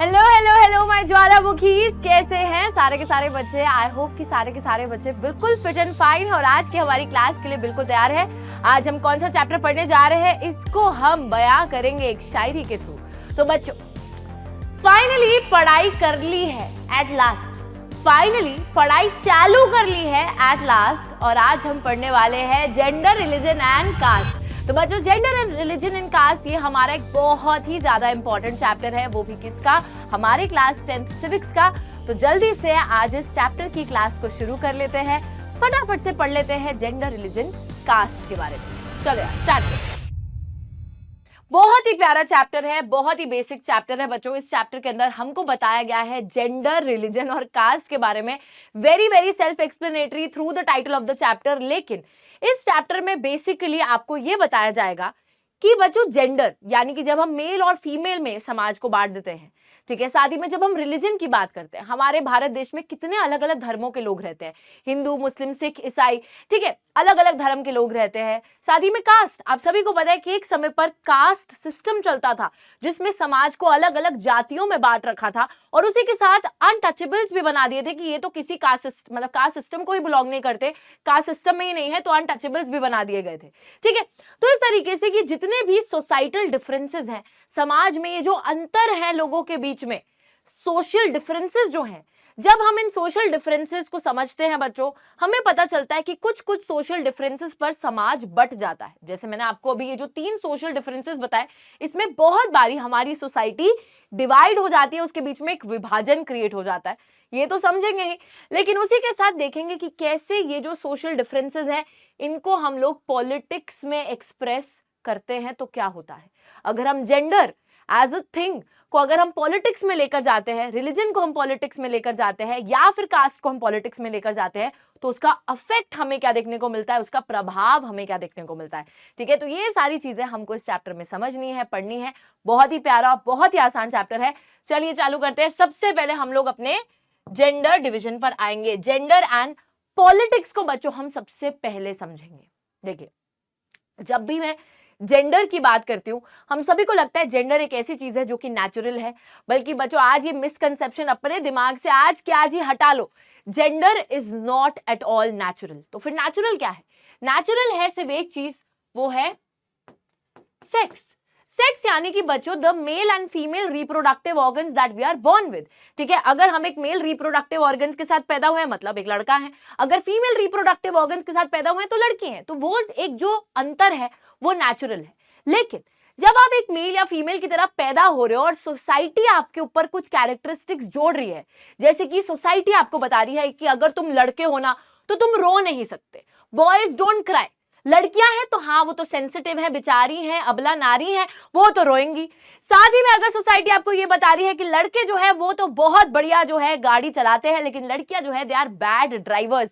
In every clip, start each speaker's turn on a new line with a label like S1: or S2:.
S1: Hello hello hello my ज्वालामुखीज, कैसे हैं सारे के सारे बच्चे। आई होप कि सारे के सारे बच्चे बिल्कुल फिट एंड फाइन और आज की हमारी क्लास के लिए बिल्कुल तैयार है। आज हम कौन सा चैप्टर पढ़ने जा रहे हैं, इसको हम बयां करेंगे एक शायरी के थ्रू। तो बच्चों, फाइनली पढ़ाई कर ली है एट लास्ट, फाइनली पढ़ाई चालू कर ली है एट लास्ट। और आज हम पढ़ने वाले हैं जेंडर, रिलीजन एंड कास्ट। तो बच्चों, gender and religion and caste ये हमारा एक बहुत ही ज्यादा इंपॉर्टेंट चैप्टर है, वो भी किसका, हमारे क्लास 10th सिविक्स का। तो जल्दी से आज इस चैप्टर की क्लास को शुरू कर लेते हैं, फटाफट से पढ़ लेते हैं जेंडर, रिलीजन, कास्ट के बारे में। चलो यार स्टार्ट करते हैं। बहुत ही प्यारा चैप्टर है, बहुत ही बेसिक चैप्टर है बच्चों। इस चैप्टर के अंदर हमको बताया गया है जेंडर, रिलीजन और कास्ट के बारे में। Very very self explanatory through the title of the chapter. लेकिन इस चैप्टर में बेसिकली आपको यह बताया जाएगा कि बच्चों जेंडर यानी कि जब हम मेल और फीमेल में समाज को बांट देते हैं, ठीक है। साथ ही में जब हम रिलीजन की बात करते हैं, हमारे भारत देश में कितने अलग अलग धर्मों के लोग रहते हैं, हिंदू, मुस्लिम, सिख, ईसाई, ठीक है, अलग अलग धर्म के लोग रहते हैं। साथ ही में कास्ट, आप सभी को पता है कि एक समय पर कास्ट सिस्टम चलता था जिसमें समाज को अलग अलग जातियों में बांट रखा था और उसी के साथ अनटचेबल्स भी बना दिए थे कि ये तो किसी कास्ट मतलब कास्ट सिस्टम को ही बिलोंग नहीं करते, कास्ट सिस्टम में ही नहीं है, तो अनटचेबल्स भी बना दिए गए थे, ठीक है। तो इस तरीके से कि जितने भी सोसाइटल डिफरेंसेस हैं समाज में, ये जो अंतर है लोगों के बीच में, सोशल डिफरेंसेस जो हैं, जब हम इन सोशल डिफरेंसेस को समझते हैं बच्चों, हमें पता चलता है कि कुछ कुछ सोशल डिफरेंसेस पर समाज बट जाता है। जैसे मैंने आपको अभी ये जो 3 सोशल डिफरेंसेस बताए, इसमें बहुत बारी हमारी सोसाइटी डिवाइड हो जाती है, उसके बीच में एक विभाजन क्रिएट हो जाता है, ये तो समझेंगे ही। लेकिन उसी के साथ देखेंगे कि कैसे ये जो सोशल डिफरेंसेस हैं इनको हम लोग पॉलिटिक्स में एक्सप्रेस करते हैं तो क्या होता है। अगर हम जेंडर एज अ थिंग को अगर हम पॉलिटिक्स में लेकर जाते हैं, रिलीजन को हम पॉलिटिक्स में लेकर जाते हैं, या फिर कास्ट को हम पॉलिटिक्स में लेकर जाते हैं, तो उसका इफेक्ट हमें क्या देखने को मिलता है, उसका प्रभाव हमें क्या देखने को मिलता है, ठीक है। तो ये सारी चीजें हमको इस चैप्टर में समझनी है, पढ़नी है। बहुत ही प्यारा, बहुत ही आसान चैप्टर है। चलिए चालू करते हैं। सबसे पहले हम लोग अपने जेंडर डिविजन पर आएंगे। जेंडर एंड पॉलिटिक्स को बच्चों हम सबसे पहले समझेंगे। देखिए, जब भी मैं जेंडर की बात करती हूं, हम सभी को लगता है जेंडर एक ऐसी चीज है जो कि नेचुरल है। बल्कि बच्चों, आज ये मिसकंसेप्शन अपने दिमाग से आज के आज ही हटा लो। Gender is not at all natural. तो फिर नेचुरल क्या है? नेचुरल है सिर्फ एक चीज, वो है सेक्स। सेक्स यानी कि बच्चों the male and female reproductive organs that we are born with, ठीक है। अगर हम एक मेल रिप्रोडक्टिव ऑर्गन्स के साथ पैदा हुए हैं मतलब एक लड़का है, अगर फीमेल रिप्रोडक्टिव ऑर्गन्स के साथ पैदा हुए हैं तो लड़की है। तो वो एक जो अंतर है वो नेचुरल है। लेकिन जब आप एक मेल या फीमेल की तरह पैदा हो रहे हो और सोसाइटी आपके ऊपर कुछ कैरेक्टरिस्टिक्स जोड़ रही है, जैसे कि सोसाइटी आपको बता रही है कि अगर तुम लड़के हो ना तो तुम रो नहीं सकते, बॉयज डोंट क्राई। लड़कियां हैं तो हाँ वो तो सेंसिटिव है, बेचारी हैं, अबला नारी हैं, वो तो रोएंगी। साथ ही में अगर सोसाइटी आपको ये बता रही है कि लड़के जो है वो तो बहुत बढ़िया जो है गाड़ी चलाते हैं, लेकिन लड़कियां जो है दे आर बैड ड्राइवर्स।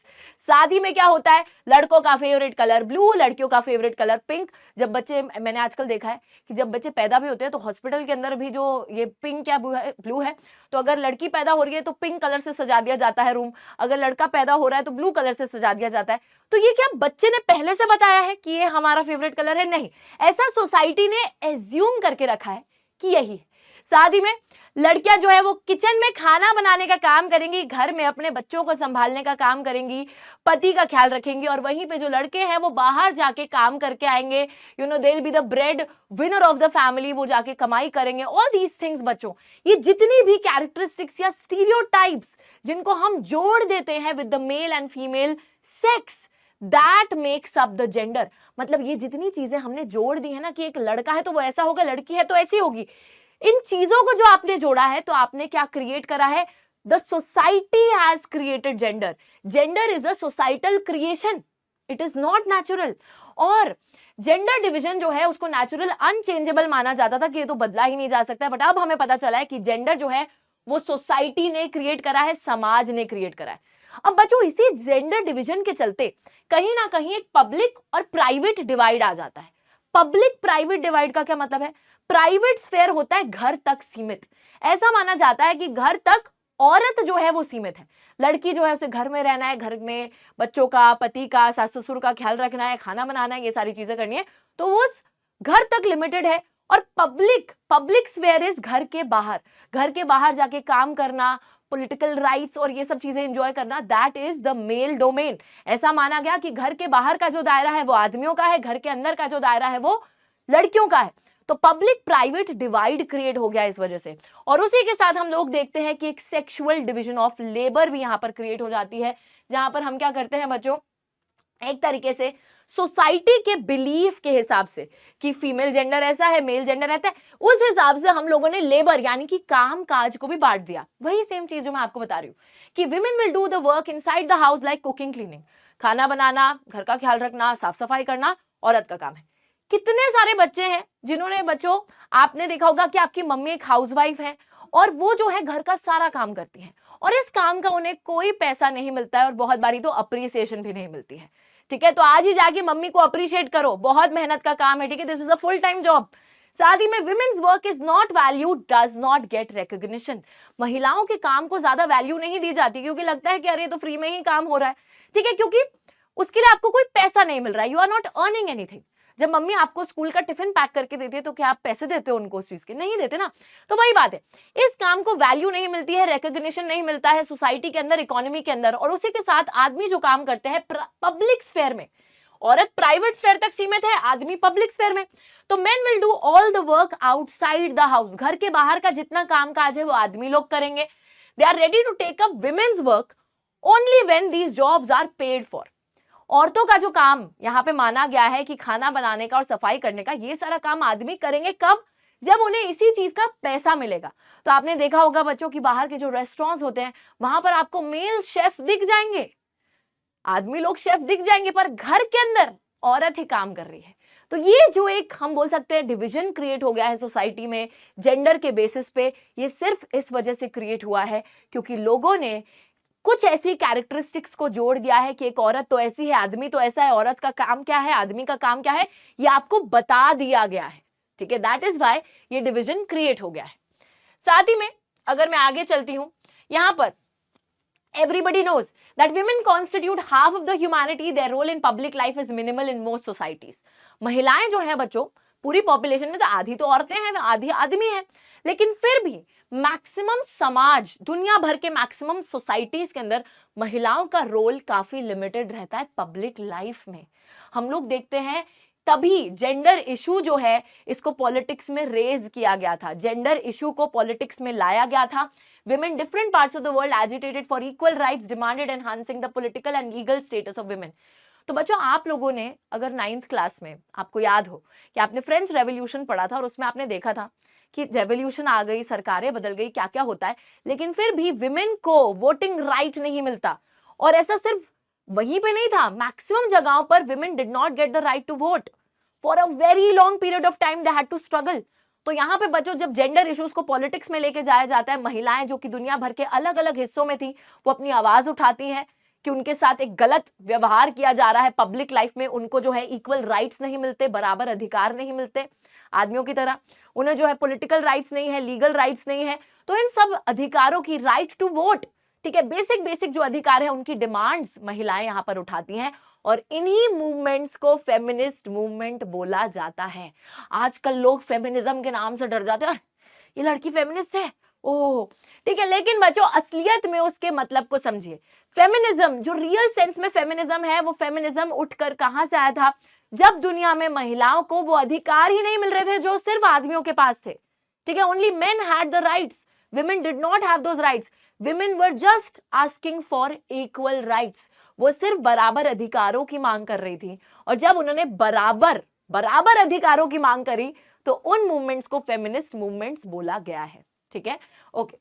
S1: साथ ही में क्या होता है, लड़कों का फेवरेट कलर ब्लू, लड़कियों का फेवरेट कलर पिंक। जब बच्चे, मैंने आजकल देखा है कि जब बच्चे पैदा भी होते हैं तो हॉस्पिटल के अंदर भी जो ये पिंक या ब्लू है, तो अगर लड़की पैदा हो रही है तो पिंक कलर से सजा दिया जाता है रूम, अगर लड़का पैदा हो रहा है तो ब्लू कलर से सजा दिया जाता है। तो ये क्या बच्चे ने पहले से बताया है कि ये हमारा फेवरेट कलर है? नहीं, ऐसा सोसाइटी ने एज्यूम करके रखा है कि यही है। साथ ही में लड़कियां जो है वो किचन में खाना बनाने का काम करेंगी, घर में अपने बच्चों को संभालने का काम करेंगी, पति का ख्याल रखेंगी, और वहीं पे जो लड़के हैं वो बाहर जाके काम करके आएंगे। You know they will be the bread winner of the family, वो जाके कमाई करेंगे। ऑल दीज थिंग्स बच्चों, ये जितनी भी कैरेक्टरिस्टिक्स या स्टीरियोटाइप्स जिनको हम जोड़ देते हैं with the male and female sex, that makes up the gender. मतलब ये जितनी चीजें हमने जोड़ दी है ना कि एक लड़का है तो वो ऐसा होगा, लड़की है तो ऐसी होगी, इन चीजों को जो आपने जोड़ा है तो आपने क्या क्रिएट करा है? The society has created gender. Gender is a societal creation, it is not natural. और जेंडर डिवीजन जो है उसको नेचुरल अनचेंजेबल माना जाता था कि ये तो बदला ही नहीं जा सकता, बट अब हमें पता चला है कि जेंडर जो है वो सोसाइटी ने क्रिएट करा है, समाज ने क्रिएट करा है। अब बच्चों, इसी जेंडर डिवीजन के चलते कहीं ना कहीं एक पब्लिक और प्राइवेट डिवाइड आ जाता है। पब्लिक प्राइवेट डिवाइड का क्या मतलब है? प्राइवेट स्फेयर होता है घर तक सीमित। ऐसा माना जाता है कि घर तक औरत जो है वो सीमित है, लड़की जो है उसे घर में रहना है, घर में बच्चों का, पति का, सास ससुर का ख्याल रखना है, खाना बनाना है, ये सारी चीजें करनी है, तो वो उस घर तक लिमिटेड है। और पब्लिक स्फेयर इज घर के बाहर जाके काम करना, पॉलिटिकल राइट्स और ये सब चीजें एंजॉय करना, that is the male domain. ऐसा माना गया कि घर के बाहर का जो दायरा है वो आदमियों का है, घर के अंदर का जो दायरा है वो लड़कियों का है। तो पब्लिक प्राइवेट डिवाइड क्रिएट हो गया इस वजह से। और उसी के साथ हम लोग देखते हैं कि एक सेक्सुअल डिवीजन ऑफ लेबर भी यहां पर क्रिएट हो जाती है, जहां पर हम क्या करते हैं बच्चों, एक तरीके से सोसाइटी के बिलीफ के हिसाब से कि फीमेल जेंडर ऐसा है, मेल जेंडर रहता है, उस हिसाब से हम लोगों ने लेबर यानी कि काम काज को भी बांट दिया। वही सेम चीज जो मैं आपको बता रही हूँ कि women will do the work inside the house like cooking, cleaning, खाना बनाना, घर का ख्याल रखना, साफ सफाई करना औरत का काम है। कितने सारे बच्चे हैं जिन्होंने, बच्चों आपने देखा होगा कि आपकी मम्मी एक हाउसवाइफ है और वो जो है घर का सारा काम करती है और इस काम का उन्हें कोई पैसा नहीं मिलता है और बहुत बारी तो अप्रिसिएशन भी नहीं मिलती है। ठीक है, तो आज ही जाके मम्मी को अप्रिशिएट करो, बहुत मेहनत का काम है। ठीक है, this is a full time job. साथ ही में women's work is not valued, does not gate recognition. महिलाओं के काम को ज्यादा वैल्यू नहीं दी जाती क्योंकि लगता है कि अरे तो फ्री में ही काम हो रहा है। ठीक है, क्योंकि उसके लिए आपको कोई पैसा नहीं मिल रहा है, you are not earning anything. जब मम्मी आपको स्कूल का टिफिन पैक करके देती है तो क्या आप पैसे देते हो उनको उस चीज के? नहीं देते ना। तो वही बात है, इस काम को वैल्यू नहीं मिलती है, रिकॉग्निशन नहीं मिलता है सोसाइटी के अंदर, इकोनॉमी के अंदर। और उसी के साथ आदमी जो काम करते हैं पब्लिक स्फेयर में, औरत प्राइवेट स्फेयर तक सीमित है, आदमी पब्लिक स्फेयर में। तो men will do all the work outside the house, घर के बाहर का जितना काम काज है वो आदमी लोग करेंगे। They are ready to take up women's work only when these jobs are paid for. औरतों का जो काम यहां पे माना गया है कि खाना बनाने का और सफाई करने का, ये सारा काम आदमी करेंगे कब? जब उन्हें इसी चीज का पैसा मिलेगा। तो आपने देखा होगा बच्चों की बाहर के जो रेस्टोरेंट्स होते हैं वहां पर आपको मेल शेफ दिख जाएंगे, आदमी लोग शेफ दिख जाएंगे, पर घर के अंदर औरत ही काम कर रही है। तो ये जो एक हम बोल सकते हैं डिवीजन क्रिएट हो गया है सोसाइटी में जेंडर के बेसिस पे, ये सिर्फ इस वजह से क्रिएट हुआ है क्योंकि लोगों ने कुछ ऐसी कैरेक्टरिस्टिक्स को जोड़ दिया है कि एक औरत तो ऐसी है, आदमी तो ऐसा है, औरत का काम क्या है, आदमी का काम क्या है, ये आपको बता दिया गया है। ठीक है, दैट इज व्हाई ये डिवीजन क्रिएट हो गया है। साथ ही में अगर मैं आगे चलती हूं, यहां पर everybody knows that women constitute half of the humanity, their role in public life is minimal in most societies। महिलाएं जो है बच्चों पूरी पॉपुलेशन में से आधी तो औरतें हैं, आधी आदमी हैं, लेकिन फिर भी मैक्सिमम समाज, दुनिया भर के मैक्सिमम सोसाइटीज के अंदर महिलाओं का रोल काफी लिमिटेड रहता है पब्लिक लाइफ में। हम लोग देखते हैं तभी जेंडर इशू जो है इसको पॉलिटिक्स में रेज किया गया था, जेंडर इशू को पॉलिटिक्स में लाया गया था। Women different parts of the world agitated for equal rights, demanded enhancing the political and legal status of women। तो बच्चों आप लोगों ने अगर 9th क्लास में आपको याद हो कि आपने फ्रेंच रेवोल्यूशन पढ़ा था और उसमें आपने देखा था कि रेवोल्यूशन आ गई, सरकारें बदल गई, क्या क्या होता है, लेकिन फिर भी विमेन को वोटिंग राइट नहीं मिलता। और ऐसा सिर्फ वहीं पे नहीं था, मैक्सिमम जगहों पर women did not get the right to vote for a very long period of time, they had to struggle. तो यहाँ पे बच्चों जब जेंडर इश्यूज को पॉलिटिक्स में लेके जाया जाता है, महिलाएं जो कि दुनिया भर के अलग अलग हिस्सों में थी वो अपनी आवाज उठाती हैं कि उनके साथ एक गलत व्यवहार किया जा रहा है पब्लिक लाइफ में, उनको जो है इक्वल राइट्स नहीं मिलते, बराबर अधिकार नहीं मिलते आदमियों की तरह, उन्हें जो है पॉलिटिकल राइट्स नहीं है, लीगल राइट्स नहीं है। तो इन सब अधिकारों की, राइट टू वोट, ठीक है, बेसिक जो अधिकार है उनकी डिमांड्स महिलाएं यहाँ पर उठाती हैं और इन्हीं मूवमेंट्स को फेमिनिस्ट मूवमेंट बोला जाता है। आजकल लोग फेमिनिज्म के नाम से डर जाते हैं, ये लड़की फेमिनिस्ट है, ओह ठीक है, लेकिन बच्चों असलियत में उसके मतलब को समझिए। फेमिनिज्म जो रियल सेंस में फेमिनिज्म है, वो फेमिनिज्म उठकर कहां से आया था? जब दुनिया में महिलाओं को वो अधिकार ही नहीं मिल रहे थे जो सिर्फ आदमियों के पास थे। ठीक है, only main had the rights, women did not have those rights, women were just asking for equal rights। वो सिर्फ बराबर अधिकारों की मांग कर रही थी और जब उन्होंने बराबर अधिकारों की मांग करी तो उन मूवमेंट्स को फेमिनिस्ट मूवमेंट्स बोला गया है। ठीक है, ओके।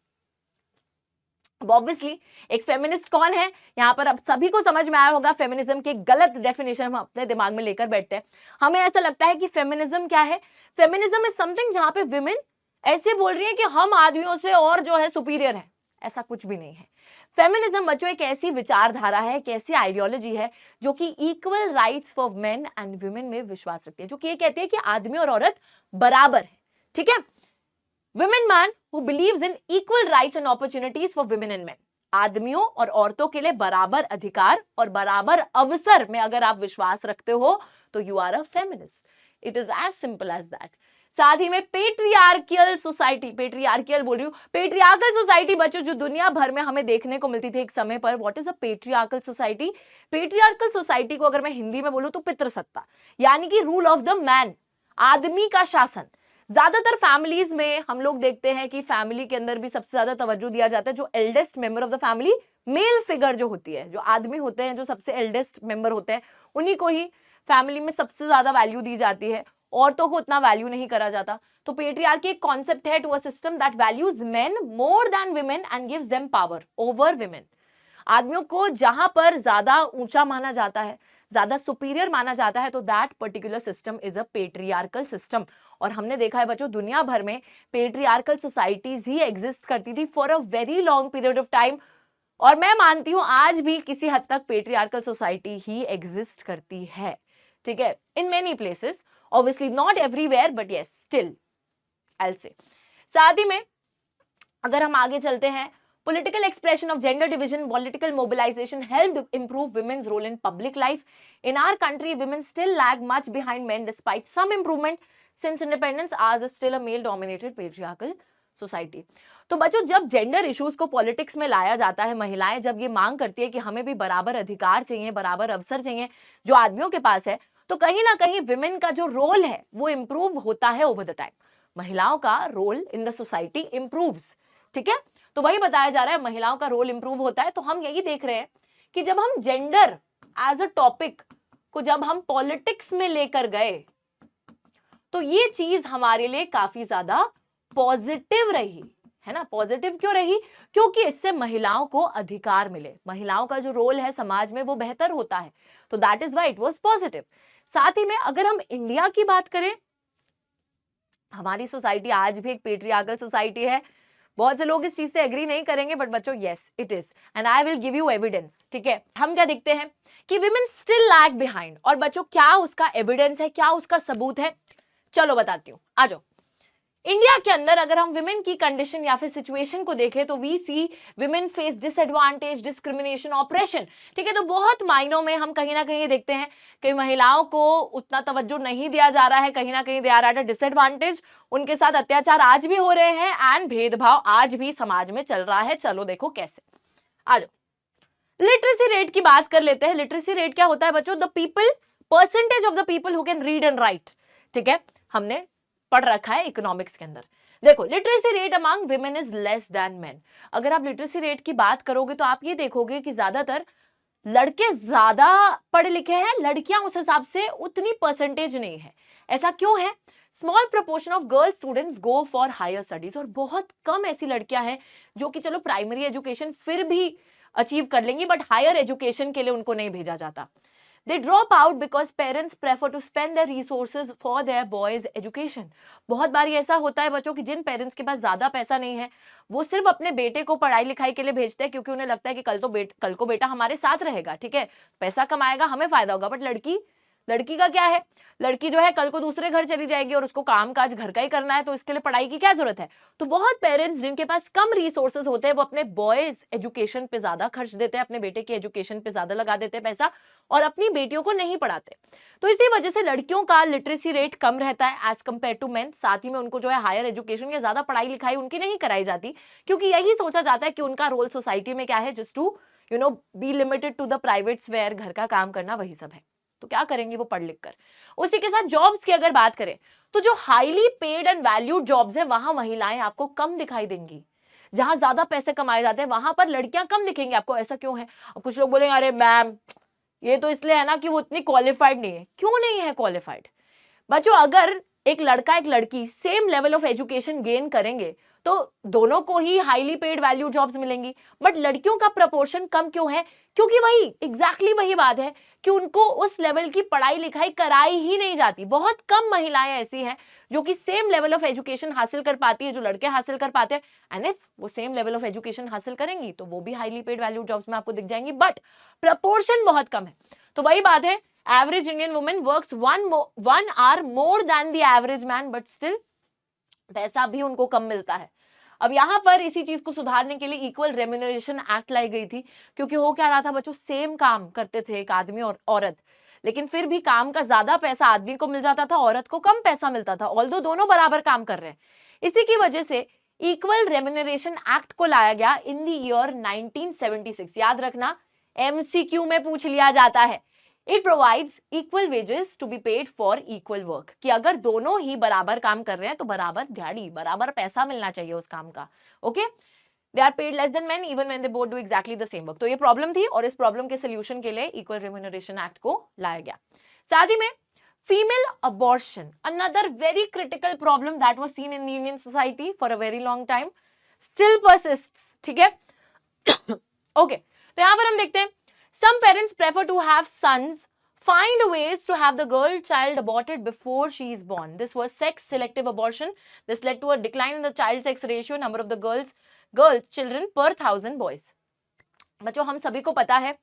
S1: अब ऑब्वियसली एक फेमिनिस्ट कौन है, यहां पर अब सभी को समझ में आया होगा। फेमिनिज्म की गलत डेफिनेशन हम अपने दिमाग में लेकर बैठते हैं, हमें ऐसा लगता है कि फेमिनिज्म क्या है? फेमिनिज्म इज समथिंग जहां पे विमेन ऐसे बोल रही है कि हम आदमियों से और जो है सुपीरियर है। ऐसा कुछ भी नहीं है। फेमिनिज्म बच्चों एक ऐसी विचारधारा है, एक ऐसी आइडियोलॉजी है जो कि equal rights for main and women में विश्वास रखती है, जो कि ये कहती है कि आदमी और औरत बराबर है। ठीक है, women man who believes in equal rights and opportunities for women and main. आदमियों और औरतों के लिए बराबर अधिकार और बराबर अवसर में अगर आप विश्वास रखते हो तो you are a feminist. It is as simple as that. साथ ही में पेट्रियार्कियल सोसाइटी, पेट्रियार्कियल बोल रही हूँ, पेट्रियार्कल सोसाइटी बच्चों जो दुनिया भर में हमें देखने को मिलती थी एक समय पर। What is a patriarchal society? Patriarchal society को अगर मैं हिंदी में बोलूं तो पितृसत्ता, यानी कि रूल ऑफ द मैन, आदमी का शासन। ज्यादातर फैमिलीज में हम लोग देखते हैं कि फैमिली के अंदर भी सबसे ज्यादा तवज्जो दिया जाता है जो eldest member of the family, male figure जो होती है, जो आदमी होते हैं, जो सबसे एल्डेस्ट मेंबर होते हैं, उन्हीं को ही फैमिली में सबसे ज्यादा वैल्यू दी जाती है, औरतों को उतना वैल्यू नहीं करा जाता। तो पेट्रियार्की एक कॉन्सेप्ट है to a system that values men more than women and gives them power over women. आदमियों को जहां पर ज्यादा ऊंचा माना जाता है, ज्यादा सुपीरियर माना जाता है, तो that particular system is a patriarchal system. और हमने देखा है बच्चों दुनिया भर में पेट्रियार्कल सोसाइटीज ही एग्जिस्ट करती थी for a very long period of time. और मैं मानती हूं आज भी किसी हद तक पेट्रियार्कल सोसाइटी ही एग्जिस्ट करती है, ठीक है, in many places, obviously not everywhere, but yes still I will say. साथ ही में अगर हम आगे चलते हैं, political expression of gender division, political mobilization helped improve women's role in public life. In our country, women still lag much behind men despite some improvement since independence. Ours is still a male-dominated patriarchal society. तो बच्चों जब gender issues को politics में लाया जाता है, महिलाएं जब ये मांग करती है कि हमें भी बराबर अधिकार चाहिए, बराबर अवसर चाहिए जो आदमियों के पास है, तो कहीं ना कहीं विमेन का जो रोल है वो इंप्रूव होता है ओवर द टाइम। महिलाओं का role in the society improves, ठीक है। तो वही बताया जा रहा है महिलाओं का रोल इंप्रूव होता है। तो हम यही देख रहे हैं कि जब हम जेंडर एज अ टॉपिक को जब हम पॉलिटिक्स में लेकर गए तो ये चीज हमारे लिए काफी ज्यादा पॉजिटिव रही, है ना। पॉजिटिव क्यों रही? क्योंकि इससे महिलाओं को अधिकार मिले, महिलाओं का जो रोल है समाज में वो बेहतर होता है, तो that is why it was positive. साथ ही में अगर हम इंडिया की बात करें, हमारी सोसाइटी आज भी एक पेट्रियार्कल सोसाइटी है। बहुत से लोग इस चीज से एग्री नहीं करेंगे, बट बच्चों yes it is, and I will give you evidence, ठीक है। हम क्या देखते हैं कि विमेन स्टिल लैग बिहाइंड, और बच्चों क्या उसका एविडेंस है, क्या उसका सबूत है, चलो बताती हूँ, आ जाओ। इंडिया के अंदर अगर हम विमेन की कंडीशन या फिर सिचुएशन को देखें तो we see women face disadvantage, discrimination, oppression, ठीक है। तो बहुत मायनों में हम कहीं ना कहीं देखते हैं कि महिलाओं को उतना तवज्जो नहीं दिया जा रहा है, कहीं ना कहीं they are at a disadvantage, उनके साथ अत्याचार आज भी हो रहे हैं एंड भेदभाव आज भी समाज में चल रहा है। चलो देखो कैसे, आ जाओ। लिटरेसी रेट की बात कर लेते हैं। लिटरेसी रेट क्या होता है बच्चों? The people, percentage of the people who can read and right, ठीक है, हमने पढ़ रखा है इकोनॉमिक्स के अंदर। देखो literacy rate among women is less than main. अगर आप लिटरेसी रेट की बात करोगे तो आप ये देखोगे कि ज्यादातर लड़के ज्यादा पढ़े लिखे हैं, लड़कियां उस हिसाब से उतनी परसेंटेज नहीं है। ऐसा क्यों है? Small proportion of girl students go for higher studies, और बहुत कम ऐसी लड़कियां हैं जो कि चलो प्राइमरी एजुकेशन फिर भी अचीव कर लेंगी, बट हायर एजुकेशन के लिए उनको नहीं भेजा जाता। They drop out because parents prefer to spend their resources for their boys' education. बहुत बार ऐसा होता है बच्चों कि जिन पेरेंट्स के पास ज्यादा पैसा नहीं है वो सिर्फ अपने बेटे को पढ़ाई लिखाई के लिए भेजते हैं, क्योंकि उन्हें लगता है कि कल को बेटा हमारे साथ रहेगा, ठीक है, पैसा कमाएगा, हमें फायदा होगा। बट लड़की का क्या है? लड़की जो है कल को दूसरे घर चली जाएगी और उसको काम काज घर का ही करना है, तो इसके लिए पढ़ाई की क्या जरूरत है? तो बहुत पेरेंट्स जिनके पास कम रिसोर्सेज होते हैं वो अपने बॉयज एजुकेशन पे ज्यादा खर्च देते हैं, अपने बेटे की एजुकेशन पे ज्यादा लगा देते हैं पैसा, और अपनी बेटियों को नहीं पढ़ाते। तो इसी वजह से लड़कियों का लिटरेसी रेट कम रहता है एज कंपेयर टू मेन। साथ ही में उनको जो है हायर एजुकेशन या ज्यादा पढ़ाई लिखाई उनकी नहीं कराई जाती, क्योंकि यही सोचा जाता है कि उनका रोल सोसाइटी में क्या है, just to be limited to the private sphere, घर का काम करना, वही सब है। तो क्या करेंगे वो पढ़ लिख कर। उसी के साथ जॉब्स की अगर बात करें तो जो highly paid and valued jobs है वहां महिलाएं आपको कम दिखाई देंगी। जहां ज्यादा पैसे कमाए जाते हैं वहां पर लड़कियां कम दिखेंगी आपको। ऐसा क्यों है? और कुछ लोग बोलेंगे अरे मैम ये तो इसलिए है ना कि वो इतनी क्वालिफाइड नहीं है। क्यों नहीं है क्वालिफाइड? बच्चों अगर एक लड़का एक लड़की same level of education gain करेंगे तो दोनों को ही हाईली पेड वैल्यू जॉब्स मिलेंगी, बट लड़कियों का प्रपोर्शन कम क्यों है? क्योंकि वही एग्जैक्टली वही बात है कि उनको उस लेवल की पढ़ाई लिखाई कराई ही नहीं जाती। बहुत कम महिलाएं ऐसी हैं जो कि सेम लेवल ऑफ एजुकेशन हासिल कर पाती है जो लड़के हासिल कर पाते हैं, एंड इफ वो सेम लेवल ऑफ एजुकेशन हासिल करेंगी तो वो भी हाईली पेड वैल्यू जॉब्स में आपको दिख जाएंगी, बट प्रपोर्शन बहुत कम है। तो वही बात है, average Indian women works 1 hour more than the average man, but still पैसा भी उनको कम मिलता है। अब यहाँ पर इसी चीज को सुधारने के लिए इक्वल रेम्यूनरेशन एक्ट लाई गई थी, क्योंकि हो क्या रहा था बच्चों, सेम काम करते थे एक आदमी और औरत, लेकिन फिर भी काम का ज्यादा पैसा आदमी को मिल जाता था, औरत को कम पैसा मिलता था, ऑल्दो दोनों बराबर काम कर रहे हैं। इसी की वजह से इक्वल रेम्यूनरेशन एक्ट को लाया गया इन द ईयर 1976। याद रखना, एमसीक्यू में पूछ लिया जाता है। It provides equal wages to be paid for equal work, कि अगर दोनों ही बराबर काम कर रहे हैं तो बराबर दिहाड़ी, बराबर पैसा मिलना चाहिए उस काम का। Okay, they are paid less than men even when they both do exactly the same work. तो ये प्रॉब्लम थी और इस प्रॉब्लम के सोल्यूशन के लिए इक्वल रेम्यूनरेशन एक्ट को लाया गया। साथ ही में female abortion, another very critical problem that was seen in the Indian society for a very long time, still persists. ठीक है, ओके, तो यहां पर हम देखते हैं some parents prefer to have sons, find ways to have the girl child aborted before she is born. This was sex selective abortion. This led to a decline in the child sex ratio, number of the girl children per 1000 boys. बच्चों हम सभी को पता है,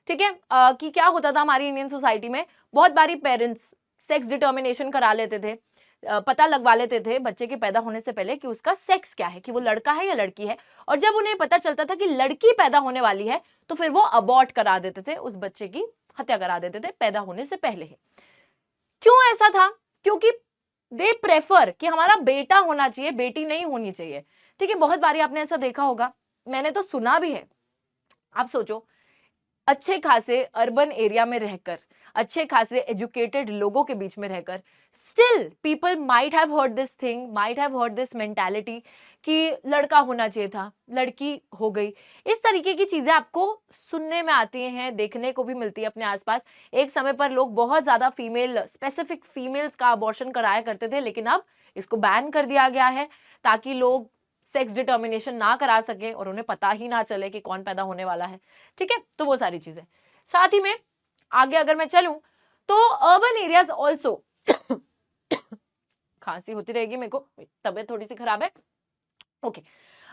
S1: ठीक है, कि क्या होता था हमारी इंडियन सोसाइटी में, बहुत बारी पेरेंट्स सेक्स डिटर्मिनेशन करा लेते थे, पता लगवा लेते थे बच्चे के पैदा होने से पहले कि उसका सेक्स क्या है, कि वो लड़का है या लड़की है। और जब उन्हें पता चलता था कि लड़की पैदा होने वाली है तो फिर वो अबॉर्ट करा देते थे, उस बच्चे की हत्या करा देते थे पैदा होने से पहले ही। क्यों ऐसा था? क्योंकि दे प्रेफर कि हमारा बेटा होना चाहिए, बेटी नहीं होनी चाहिए। ठीक है, बहुत बारी आपने ऐसा देखा होगा, मैंने तो सुना भी है। आप सोचो, अच्छे खासे अर्बन एरिया में रहकर, अच्छे खासे एजुकेटेड लोगों के बीच में रहकर, still people might have heard this thing, might have heard this mentality कि लड़का होना चाहिए था, लड़की हो गई। इस तरीके की चीजें आपको सुनने में आती हैं, देखने को भी मिलती है अपने आसपास। एक समय पर लोग बहुत ज्यादा फीमेल, स्पेसिफिक फीमेल्स का अबॉर्शन कराया करते थे, लेकिन अब इसको बैन कर दिया गया है ताकि लोग सेक्स डिटर्मिनेशन ना करा सके और उन्हें पता ही ना चले कि कौन पैदा होने वाला है। ठीक है, तो वो सारी चीजें। साथ ही में आगे अगर मैं चलूं तो अर्बन एरियाज ऑल्सो खांसी होती रहेगी, मेरे को तबीयत थोड़ी सी खराब है। Okay,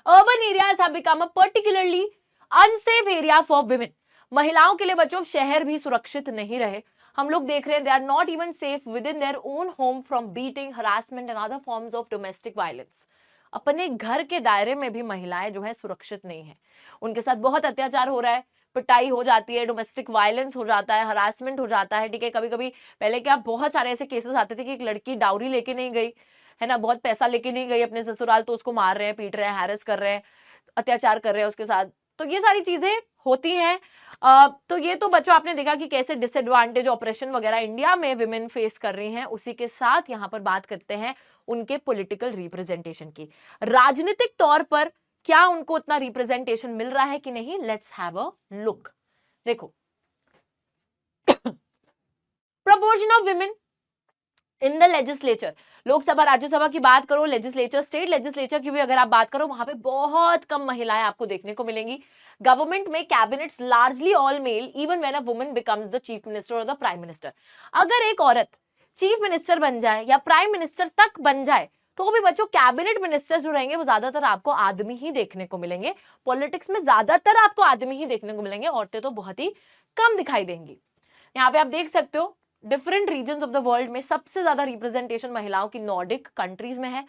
S1: urban areas have become a particularly unsafe area for women. महिलाओं के लिए बच्चों शहर भी सुरक्षित नहीं रहे। हम लोग देख रहे हैं, they are not even safe within their own home from beating, harassment and other forms of domestic violence. अपने घर के दायरे में भी महिलाएं जो है सुरक्षित नहीं है, उनके साथ बहुत अत्याचार हो रहा है, पिटाई हो जाती है, डोमेस्टिक वायलेंस हो जाता है, हरासमेंट हो जाता है। ठीक है, कभी कभी पहले क्या बहुत सारे ऐसे केसेस आते थे कि एक लड़की डाउरी लेके नहीं गई है ना, बहुत पैसा लेके नहीं गई अपने ससुराल, तो उसको मार रहे हैं, पीट रहे हैं, हैरेस कर रहे हैं, अत्याचार कर रहे हैं उसके साथ। तो ये सारी चीजें होती हैं। तो ये तो बच्चों आपने देखा कि कैसे डिसएडवांटेज ऑपरेशन वगैरह इंडिया में विमेन फेस कर रही हैं। उसी के साथ यहाँ पर बात करते हैं उनके पॉलिटिकल रिप्रेजेंटेशन की। राजनीतिक तौर पर क्या उनको उतना रिप्रेजेंटेशन मिल रहा है कि नहीं? Let's have a look. देखो, proportion of women in the legislature, Lok Sabha Rajya Sabha की बात करो, लेजिस्लेचर, स्टेट लेजिस्लेचर की भी अगर आप बात करो, वहां पे बहुत कम महिलाएं आपको देखने को मिलेंगी। गवर्नमेंट में cabinets largely all mail even when a woman becomes the chief minister और द प्राइम मिनिस्टर। अगर एक औरत चीफ मिनिस्टर बन जाए या प्राइम मिनिस्टर तक बन जाए तो भी बच्चों कैबिनेट मिनिस्टर्स जो रहेंगे वो ज्यादातर आपको आदमी ही देखने को मिलेंगे। पॉलिटिक्स में ज्यादातर आपको आदमी ही देखने को मिलेंगे, औरतें तो बहुत ही कम दिखाई देंगी। यहाँ पे आप देख सकते हो different regions of the world में सबसे ज्यादा रिप्रेजेंटेशन महिलाओं की नॉर्डिक कंट्रीज में है।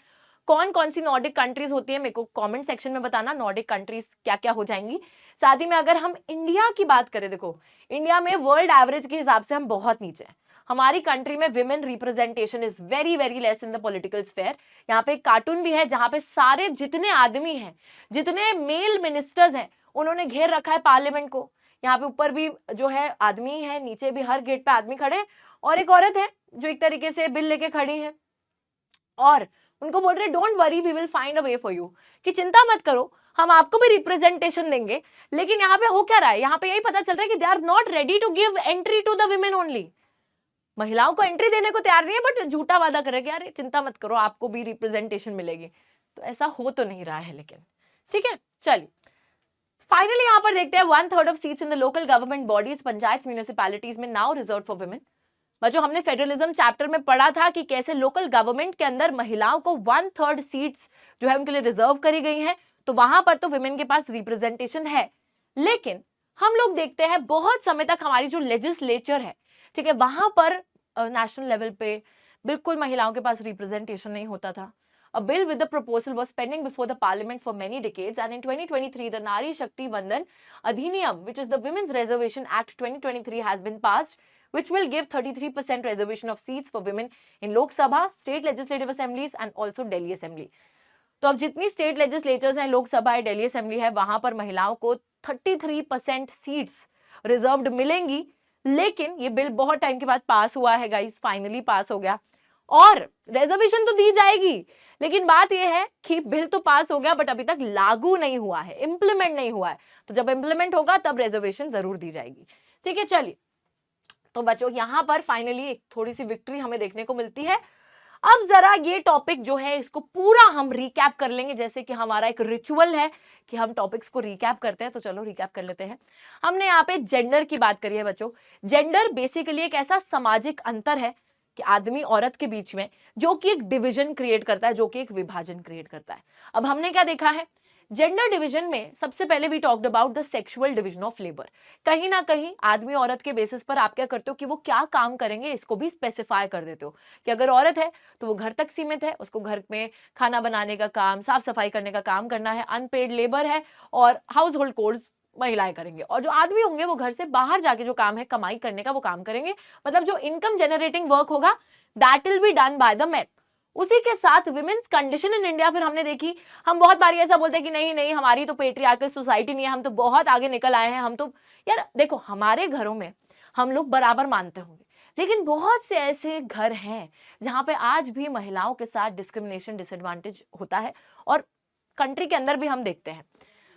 S1: कौन कौन सी नॉर्डिक कंट्रीज होती है मेरे को कमेंट सेक्शन में बताना, नॉर्डिक कंट्रीज क्या क्या हो जाएंगी। साथ ही में अगर हम इंडिया की बात करें, देखो इंडिया में वर्ल्ड एवरेज के हिसाब से हम बहुत नीचे हैं। हमारी कंट्री में women representation is very very less in the political sphere. यहाँ पे एक कार्टून भी है जहां पे सारे जितने आदमी हैं, जितने मेल मिनिस्टर्स हैं, उन्होंने घेर रखा है पार्लियामेंट को। यहाँ पे ऊपर भी जो है आदमी है, नीचे भी हर गेट पे आदमी खड़े हैं और एक औरत है जो एक तरीके से बिल लेके खड़ी है और उनको बोल रहे don't worry we will find a way for you, कि चिंता मत करो हम आपको भी रिप्रेजेंटेशन देंगे। लेकिन यहाँ पे हो क्या रहा है, यहाँ पे यही पता चल रहा है कि they are not ready to give entry to the women only. महिलाओं को एंट्री देने को तैयार नहीं है, बट झूठा वादा कर रहे कि यार चिंता मत करो आपको भी रिप्रेजेंटेशन मिलेगी। तो ऐसा हो तो नहीं रहा है लेकिन। ठीक है, चलिए फाइनली यहाँ पर देखते हैं 1/3 of seats in the local government bodies, panchayat municipalities में नाउ रिजर्व फॉर वुमेन। बच्चों हमने फेडरलिज्म चैप्टर में पढ़ा था कि कैसे लोकल गवर्नमेंट के अंदर महिलाओं को 1/3 सीट्स जो है उनके लिए रिजर्व करी गई हैं। तो वहां पर तो विमेन के पास रिप्रेजेंटेशन है, लेकिन हम लोग देखते हैं बहुत समय तक हमारी जो लेजिस्लेचर है, ठीक है, वहां पर नेशनल लेवल पे बिल्कुल महिलाओं के पास रिप्रेजेंटेशन नहीं होता था। A bill with the proposal was pending before the parliament for many decades, and in 2023 the Nari Shakti Vandan Adhiniyam, which is the Women's Reservation Act 2023, has been passed, which will give 33% reservation of seats for women in Lok Sabha, state legislative assemblies and also Delhi Assembly. तो अब जितनी state legislatures हैं, लोकसभा है, Delhi assembly है, वहां पर महिलाओं को 33% सीट्स रिजर्व्ड मिलेंगी। लेकिन ये बिल बहुत टाइम के बाद पास हुआ है गाइस, फाइनली पास हो गया और रिजर्वेशन तो दी जाएगी, लेकिन बात यह है कि बिल तो पास हो गया बट अभी तक लागू नहीं हुआ है, इंप्लीमेंट नहीं हुआ है। तो जब इंप्लीमेंट होगा तब रिजर्वेशन जरूर दी जाएगी। ठीक है, चलिए तो बच्चों यहां पर फाइनली एक थोड़ी सी विक्ट्री हमें देखने को मिलती है। अब जरा ये टॉपिक जो है इसको पूरा हम रिकैप कर लेंगे, जैसे कि हमारा एक रिचुअल है कि हम टॉपिक्स को रिकैप करते हैं। तो चलो रिकैप कर लेते हैं। हमने यहाँ पे जेंडर की बात करी है बच्चों। जेंडर बेसिकली एक ऐसा सामाजिक अंतर है कि आदमी औरत के बीच में, जो कि एक डिवीजन क्रिएट करता है, जो कि एक विभाजन क्रिएट करता है। अब हमने क्या देखा है जेंडर डिवीजन में, सबसे पहले we talked about the sexual division of labour. कहीं ना कहीं आदमी औरत के बेसिस पर आप क्या करते हो कि वो क्या काम करेंगे इसको भी स्पेसिफाई कर देते हो कि अगर औरत है तो वो घर तक सीमित है, उसको घर में खाना बनाने का काम, साफ सफाई करने का काम करना है, अनपेड लेबर है और हाउस होल्ड कोर्स महिलाएं करेंगे। और जो आदमी होंगे वो घर से बाहर जाके जो काम है कमाई करने का वो काम करेंगे, मतलब जो इनकम जनरेटिंग वर्क होगा that will be done by the man. उसी के साथ विमेन्स कंडीशन इन इंडिया फिर हमने देखी। हम बहुत बार ऐसा बोलते हैं कि नहीं नहीं हमारी तो पेट्रियार्कल सोसाइटी नहीं है, हम तो बहुत आगे निकल आए हैं, हम तो यार देखो हमारे घरों में हम लोग बराबर मानते होंगे, लेकिन बहुत से ऐसे घर हैं जहां पे आज भी महिलाओं के साथ डिस्क्रिमिनेशन डिसएडवांटेज होता है। और कंट्री के अंदर भी हम देखते हैं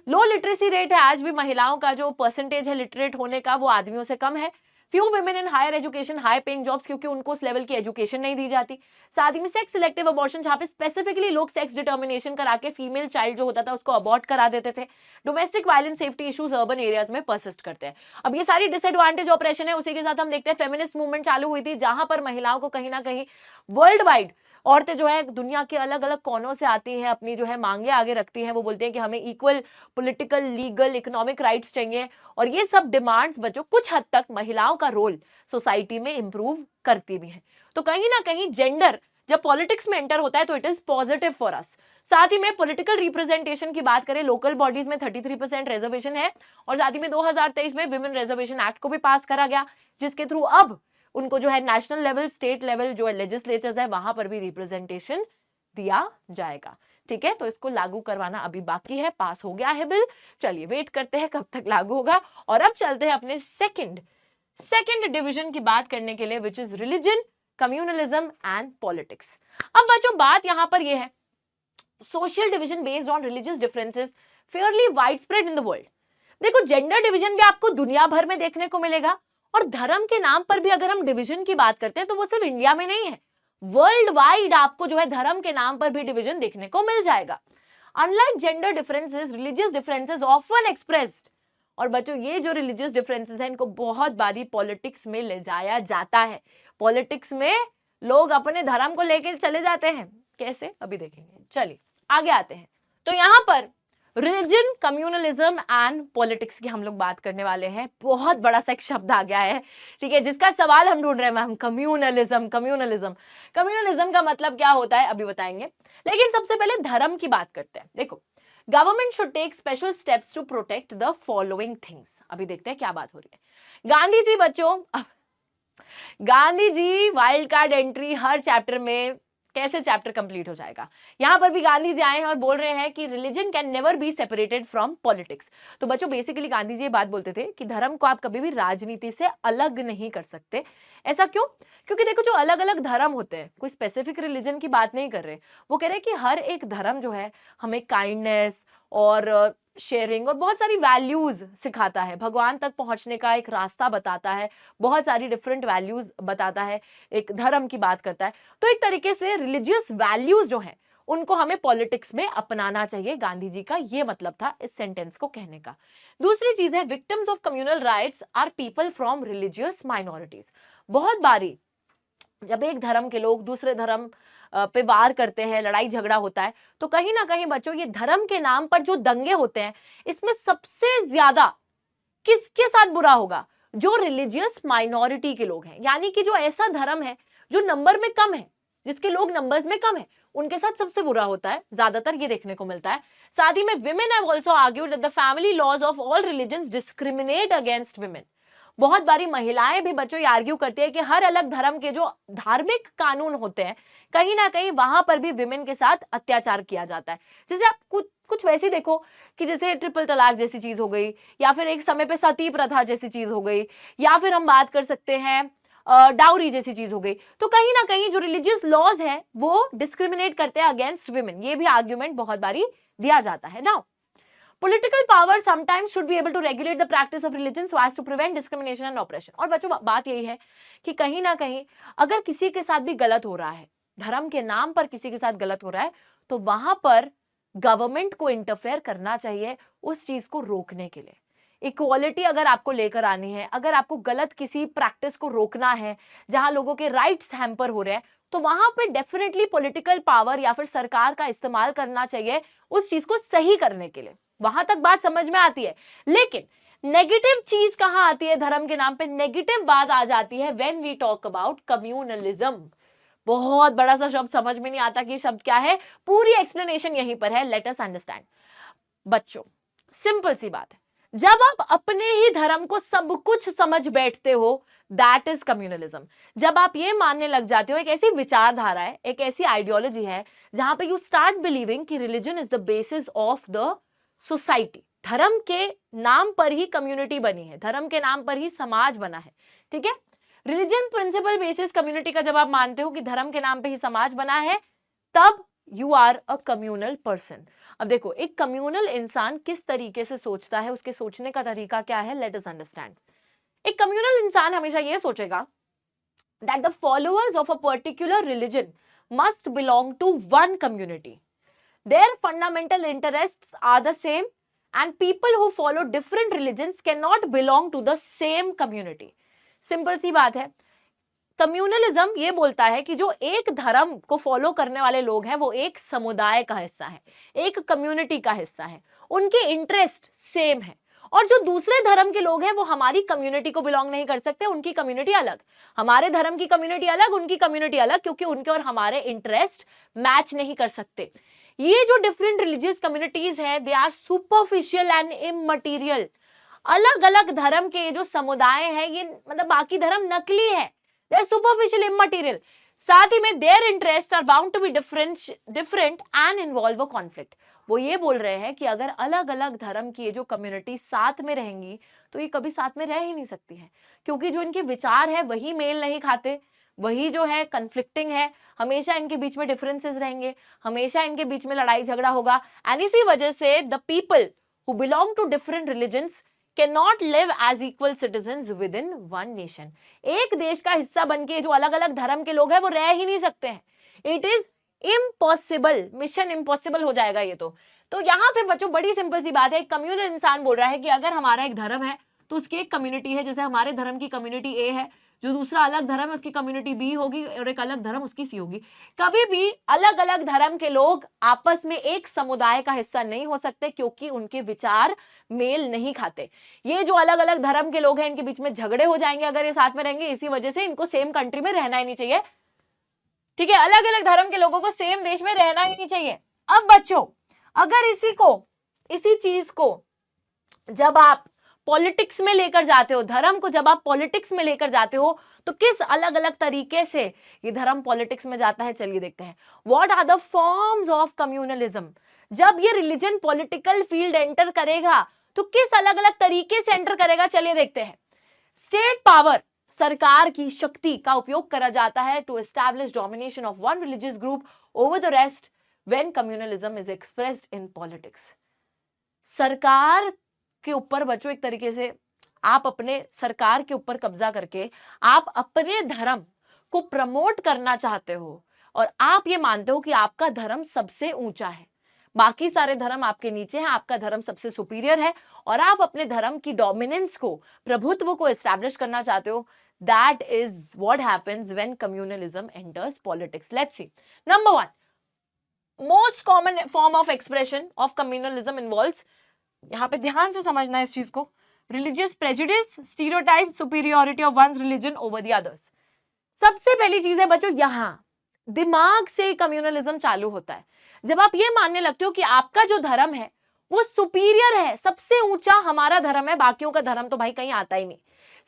S1: लो लिटरेसी रेट है, आज भी महिलाओं का जो परसेंटेज है लिटरेट होने का वो आदमियों से कम है। Few women in higher education, high paying jobs, क्योंकि उनको उस लेवल की एजुकेशन नहीं दी जाती। साथ ही में सेक्स सिलेक्टिव अबॉर्शन, जहां पे स्पेसिफिकली लोग सेक्स डिटर्मिनेशन करा के फीमेल चाइल्ड जो होता था उसको अबॉर्ट करा देते थे। Domestic violence, safety issues urban areas में परसिस्ट करते हैं। अब ये सारी डिसएडवांटेज ऑपरेशन है। उसी के साथ हम देखते हैं फेमिनिस्ट मूवमेंट चालू हुई थी, जहां पर महिलाओं को कहीं ना कहीं वर्ल्ड वाइड औरतें जो है दुनिया के अलग अलग कोनों से आती हैं, अपनी जो है मांगे आगे रखती हैं। वो बोलती हैं कि हमें equal political, legal, economic rights चाहिए। और ये सब डिमांड्स बच्चों कुछ हद तक महिलाओं का रोल सोसाइटी में इंप्रूव करती भी है। तो कहीं ना कहीं जेंडर जब पॉलिटिक्स में एंटर होता है तो it is positive for us. साथ ही में पॉलिटिकल रिप्रेजेंटेशन की बात करें, लोकल बॉडीज में 33% रिजर्वेशन है। और साथ ही में 2023 में विमेन रिजर्वेशन एक्ट को भी पास करा गया, जिसके थ्रू अब उनको जो है नेशनल लेवल, स्टेट लेवल जो है लेजिस्लेचर्स है वहां पर भी रिप्रेजेंटेशन दिया जाएगा। ठीक है, तो इसको लागू करवाना अभी बाकी है, पास हो गया है बिल। चलिए वेट करते हैं कब तक लागू होगा। और अब चलते हैं अपने सेकंड डिवीजन की बात करने के लिए, which is religion, communalism and politics. अब बच्चों बात यहां पर यह है, social division based on religious differences Fairlie wide spread in the world. देखो जेंडर डिवीजन भी आपको दुनिया भर में देखने को मिलेगा, और धर्म के नाम पर भी अगर हम डिवीजन की बात करते हैं तो वो सिर्फ इंडिया में नहीं है, वर्ल्ड वाइड आपको जो है धर्म के नाम पर भी डिवीजन देखने को मिल जाएगा। Unlike gender differences, religious differences often expressed. और बच्चों ये जो रिलीजियस डिफरेंसेस हैं इनको बहुत बारी पॉलिटिक्स में ले जाया जाता है। पॉलिटिक्स में लोग अपने धर्म को लेकर चले जाते हैं, कैसे अभी देखेंगे। चलिए आगे आते हैं। तो यहां पर रिलीजन, कम्युनलिज्म एंड पॉलिटिक्स की हम लोग बात करने वाले हैं। बहुत बड़ा सा एक शब्द आ गया है, ठीक है, जिसका सवाल हम ढूंढ रहे हैं मैम, कम्युनलिज्म। कम्युनलिज्म का मतलब क्या होता है अभी बताएंगे, लेकिन सबसे पहले धर्म की बात करते हैं। देखो government should take special steps to protect the following things. अभी देखते हैं क्या बात हो रही है। गांधी जी बच्चों, Gandhi ji wild card entry हर चैप्टर में, कैसे चैप्टर कंप्लीट हो जाएगा। यहां पर भी गांधी जी आए हैं और बोल रहे हैं कि religion can never be separated from politics. तो बच्चों बेसिकली गांधी जी ये बात बोलते थे कि धर्म को आप कभी भी राजनीति से अलग नहीं कर सकते। ऐसा क्यों? क्योंकि देखो जो अलग अलग धर्म होते हैं, कोई स्पेसिफिक रिलीजन की बात नहीं कर रहे, वो कह रहे हैं कि हर एक धर्म जो है हमें काइंडनेस और शेयरिंग और बहुत सारी वैल्यूज सिखाता है, भगवान तक पहुंचने का एक रास्ता बताता है, बहुत सारी डिफरेंट वैल्यूज बताता है, एक धर्म की बात करता है। तो एक तरीके से रिलीजियस वैल्यूज जो है उनको हमें पॉलिटिक्स में अपनाना चाहिए, गांधी जी का ये मतलब था इस सेंटेंस को कहने का। दूसरी चीज है, victims of communal riots are people from religious minorities. बहुत बारी जब एक धर्म के लोग दूसरे धर्म पे वार करते हैं, लड़ाई झगड़ा होता है, तो कहीं ना कहीं बच्चों ये धर्म के नाम पर जो दंगे होते हैं, इसमें सबसे ज्यादा किसके साथ बुरा होगा? जो रिलीजियस माइनॉरिटी के लोग हैं, यानी कि जो ऐसा धर्म है जो नंबर में कम है, जिसके लोग नंबर्स में कम है, उनके साथ सबसे बुरा होता है, ज्यादातर ये देखने को मिलता है। साथ ही में women have also argued that the family laws of all religions discriminate against women. बहुत बारी महिलाएं भी बच्चों ये आर्ग्यू करती है कि हर अलग धर्म के जो धार्मिक कानून होते हैं कहीं ना कहीं वहां पर भी विमेन के साथ अत्याचार किया जाता है। जैसे आप कुछ कुछ वैसे देखो कि जैसे ट्रिपल तलाक जैसी चीज हो गई, या फिर एक समय पे सती प्रथा जैसी चीज हो गई, या फिर हम बात कर सकते हैं डाउरी जैसी चीज हो गई। तो कहीं ना कहीं जो रिलीजियस लॉज है वो डिस्क्रिमिनेट करते हैं अगेंस्ट विमेन, ये भी आर्ग्यूमेंट बहुत बारी दिया जाता है ना। Political power sometimes should be able to regulate the practice of religion so as to prevent discrimination and oppression। और बच्चों बात यही है कि कहीं ना कहीं अगर किसी के साथ भी गलत हो रहा है, धर्म के नाम पर किसी के साथ गलत हो रहा है, तो वहां पर गवर्नमेंट को इंटरफेयर करना चाहिए उस चीज को रोकने के लिए। इक्वालिटी अगर आपको लेकर आनी है, अगर आपको गलत किसी प्रैक्टिस को रोकना है जहां लोगों के राइट्स हैम्पर हो रहे हैं, तो वहां पे डेफिनेटली पॉलिटिकल पावर या फिर सरकार का इस्तेमाल करना चाहिए उस चीज को सही करने के लिए। वहां तक बात समझ में आती है। लेकिन नेगेटिव चीज कहां आती है धर्म के नाम पे? नेगेटिव बात आ जाती है when we talk about communalism. बहुत बड़ा सा शब्द, समझ में नहीं आता कि शब्द क्या है, पूरी एक्सप्लेनेशन यहीं पर है, लेट अस अंडरस्टैंड। बच्चों सिंपल सी बात है, जब आप अपने ही धर्म को सब कुछ समझ बैठते हो, दैट इज कम्युनलिज्म। जब आप ये मानने लग जाते हो, एक ऐसी विचारधारा है, एक ऐसी आइडियोलॉजी है जहां पे यू स्टार्ट बिलीविंग कि religion is the basis of the society. धर्म के नाम पर ही कम्युनिटी बनी है, धर्म के नाम पर ही समाज बना है, ठीक है। रिलीजन प्रिंसिपल बेसिस कम्युनिटी का जब आप मानते हो कि धर्म के नाम पे ही समाज बना है, तब you are a communal person. अब देखो एक कम्युनल इंसान किस तरीके से सोचता है, उसके सोचने का तरीका क्या है, लेट अस अंडरस्टैंड। एक कम्युनल इंसान हमेशा ये सोचेगा that the followers of a particular religion must belong to one community. Their fundamental interests are the same and people who follow different religions cannot belong to the same community. Simple सी बात है, communalism ये बोलता है कि जो एक धर्म को फॉलो करने वाले लोग हैं वो एक समुदाय का हिस्सा है, एक कम्युनिटी का हिस्सा है, उनके इंटरेस्ट सेम है। और जो दूसरे धर्म के लोग हैं वो हमारी कम्युनिटी को बिलोंग नहीं कर सकते, उनकी कम्युनिटी अलग, हमारे धर्म की कम्युनिटी अलग, उनकी कम्युनिटी अलग, क्योंकि उनके और हमारे इंटरेस्ट मैच नहीं कर सकते। ये जो डिफरेंट रिलीजियस कम्युनिटीज है, दे आर सुपरफिशियल एंड इममटीरियल। अलग अलग धर्म के जो समुदाय है, ये मतलब बाकी धर्म नकली है, दे आर सुपरफिशियल इममटीरियल। साथ ही में their interest are bound to be different and involve a conflict. वो ये बोल रहे हैं कि अगर अलग अलग धर्म की ये जो कम्युनिटी साथ में रहेंगी तो ये कभी साथ में रह ही नहीं सकती है, क्योंकि जो इनके विचार है वही मेल नहीं खाते, वही जो है कन्फ्लिक्टिंग है, हमेशा इनके बीच में डिफरेंसेस रहेंगे, हमेशा इनके बीच में लड़ाई झगड़ा होगा। एंड इसी वजह से the people who belong to different religions cannot live as equal citizens within one nation। एक देश का हिस्सा बनके जो अलग अलग धर्म के लोग हैं वो रह ही नहीं सकते हैं। It is impossible, mission impossible हो जाएगा ये तो यहाँ पे बच्चों बड़ी सिंपल सी बात है, एक कम्युनल इंसान बोल रहा है कि अगर हमारा एक धर्म है तो उसकी एक कम्युनिटी है, जैसे हमारे धर्म की कम्युनिटी ए है, जो दूसरा अलग धर्म है उसकी कम्युनिटी बी होगी और एक अलग धर्म उसकी सी होगी। कभी भी अलग अलग धर्म के लोग आपस में एक समुदाय का हिस्सा नहीं हो सकते, क्योंकि उनके विचार मेल नहीं खाते। ये जो अलग अलग धर्म के लोग हैं इनके बीच में झगड़े हो जाएंगे अगर ये साथ में रहेंगे, इसी वजह से इनको सेम कंट्री में रहना ही नहीं चाहिए, ठीक है। अलग अलग धर्म के लोगों को सेम देश में रहना ही नहीं चाहिए। अब बच्चों अगर इसी चीज को जब आप पॉलिटिक्स में लेकर जाते हो, धर्म को जब आप पॉलिटिक्स में लेकर जाते हो, तो किस अलग अलग तरीके से ये धर्म पॉलिटिक्स में जाता है, चलिए देखते हैं। What are the forms of communalism? जब ये रिलीजन पॉलिटिकल फील्ड एंटर करेगा तो किस अलग अलग तरीके से एंटर करेगा, चलिए देखते हैं। स्टेट पावर, सरकार की शक्ति का उपयोग करा जाता है to establish domination of one religious group over the rest when communalism is expressed in politics. सरकार के ऊपर बच्चों एक तरीके से आप अपने सरकार के ऊपर कब्जा करके आप अपने धर्म को प्रमोट करना चाहते हो और आप ये मानते हो कि आपका धर्म सबसे ऊंचा है, बाकी सारे धर्म आपके नीचे हैं, आपका धर्म सबसे सुपीरियर है और आप अपने धर्म की डोमिनेंस को, प्रभुत्व को एस्टैब्लिश करना चाहते हो। That is what happens when communalism enters politics. Let's see. Number 1, most common form of expression of communalism involves, यहां पे ध्यान से समझना है इस चीज को, religious prejudice, stereotype, superiority of one's religion over the others. सबसे पहली चीज है बच्चों, यहां दिमाग से कम्युनलिज्म चालू होता है। जब आप ये मानने लगते हो कि आपका जो धर्म है वो सुपीरियर है, सबसे ऊंचा हमारा धर्म है, बाकियों का धर्म तो भाई कहीं आता ही नहीं।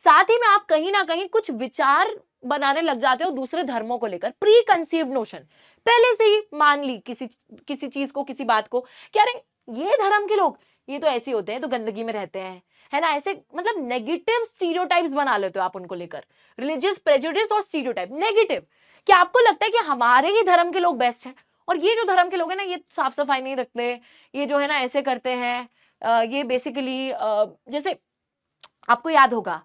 S1: साथ ही में आप कहीं ना कहीं कुछ विचार बनाने लग जाते हो दूसरे धर्मों को लेकर, प्री कंसीव्ड नोशन, पहले से ही मान ली किसी किसी चीज को, किसी बात को, क्या अरे ये धर्म के लोग ये तो ऐसे होते हैं, तो गंदगी में रहते हैं, है ना, ऐसे मतलब नेगेटिव स्टीरियोटाइप्स बना लेते हो आप उनको लेकर, रिलीजियस प्रेजुडिस और स्टीरियोटाइप नेगेटिव, कि आपको लगता है कि हमारे ही धर्म के लोग बेस्ट हैं, और ये जो धर्म के लोग हैं ना ये साफ सफाई नहीं रखते, ये जो है ना ऐसे करते हैं, ये बेसिकली जैसे आपको याद होगा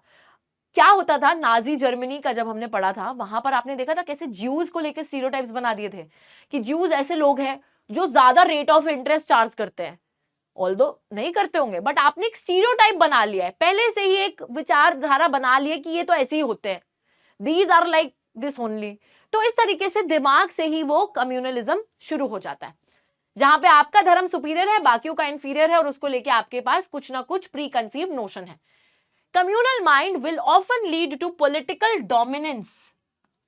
S1: क्या होता था नाजी जर्मनी का, जब हमने पढ़ा था वहां पर आपने देखा था कैसे ज्यूज को लेकर स्टीरियोटाइप्स बना दिए थे कि ज्यूज ऐसे लोग हैं जो ज्यादा रेट ऑफ इंटरेस्ट चार्ज करते हैं, ऑल्दो नहीं करते होंगे, बट आपने एक स्टीरियोटाइप बना लिया है, पहले से ही एक विचारधारा बना ली है कि ये तो ऐसे ही होते हैं, these are like this only. तो इस तरीके से दिमाग से ही वो कम्युनलिज्म शुरू हो जाता है, जहां पे आपका धर्म सुपीरियर है, बाकियों का इंफीरियर है, और उसको लेके आपके पास कुछ ना कुछ प्री कंसीव नोशन है। Communal mind will often lead to political dominance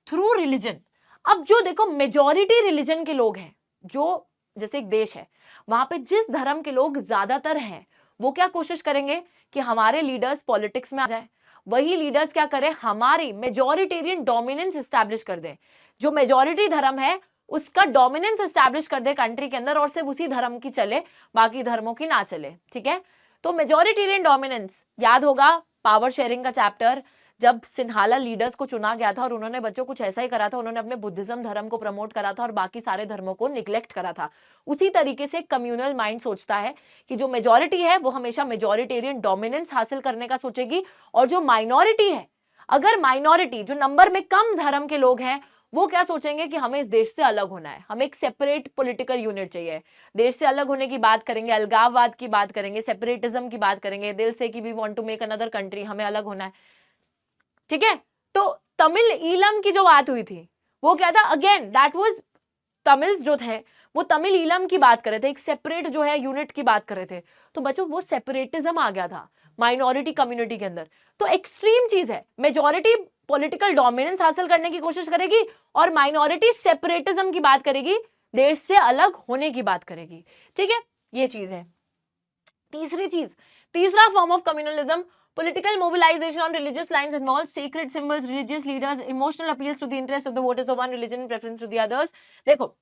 S1: through religion. अब जो देखो मेजॉरिटी रिलीजन के लोग हैं, जो जैसे एक देश है वहां पे जिस धर्म के लोग ज्यादातर हैं, वो क्या कोशिश करेंगे कि हमारे लीडर्स पॉलिटिक्स में आ जाए, वही लीडर्स क्या करें, हमारी मेजॉरिटेरियन डोमिनेंस एस्टैब्लिश कर दे, जो मेजॉरिटी धर्म है उसका डोमिनेंस एस्टैब्लिश कर दे कंट्री के अंदर, और सिर्फ उसी धर्म की चले, बाकी धर्मों की ना चले, ठीक है। तो मेजॉरिटेरियन डोमिनेंस, याद होगा पावर शेयरिंग का चैप्टर, जब सिन्हाला लीडर्स को चुना गया था और उन्होंने बच्चों कुछ ऐसा ही करा था, उन्होंने अपने बुद्धिज्म धर्म को प्रमोट करा था और बाकी सारे धर्मों को निग्लेक्ट करा था। उसी तरीके से कम्युनल माइंड सोचता है कि जो मेजॉरिटी है वो हमेशा मेजॉरिटेरियन डोमिनेंस हासिल करने का सोचेगी, और जो माइनॉरिटी है, अगर माइनॉरिटी जो नंबर में कम धर्म के लोग हैं, वो क्या सोचेंगे कि हमें इस देश से अलग होना है, हमें एक सेपरेट पॉलिटिकल यूनिट चाहिए, देश से अलग होने की बात करेंगे, अलगाववाद की बात करेंगे, सेपरेटिज्म की बात करेंगे, दिल से कि we want to make another country, हमें अलग होना है, ठीक है। तो तमिल ईलम की जो बात हुई थी वो क्या था, अगेन दैट वाज तमिल्स जो थे वो तमिल ईलम की बात कर रहे थे, एक सेपरेट जो है यूनिट की बात कर रहे थे, तो बच्चों वो सेपरेटिज्म आ गया था माइनॉरिटी कम्युनिटी के अंदर। तो एक्सट्रीम चीज है, मेजॉरिटी पॉलिटिकल डोमिनेंस हासिल करने की कोशिश करेगी और माइनॉरिटी सेपरेटिज्म की बात करेगी, देश से अलग होने की बात करेगी, ठीक है, ये चीज है। तीसरी चीज, तीसरा form of communalism, political mobilization on religious lines involves sacred symbols, religious leaders, emotional appeals to the interest of the voters of one religion in preference to the others। देखो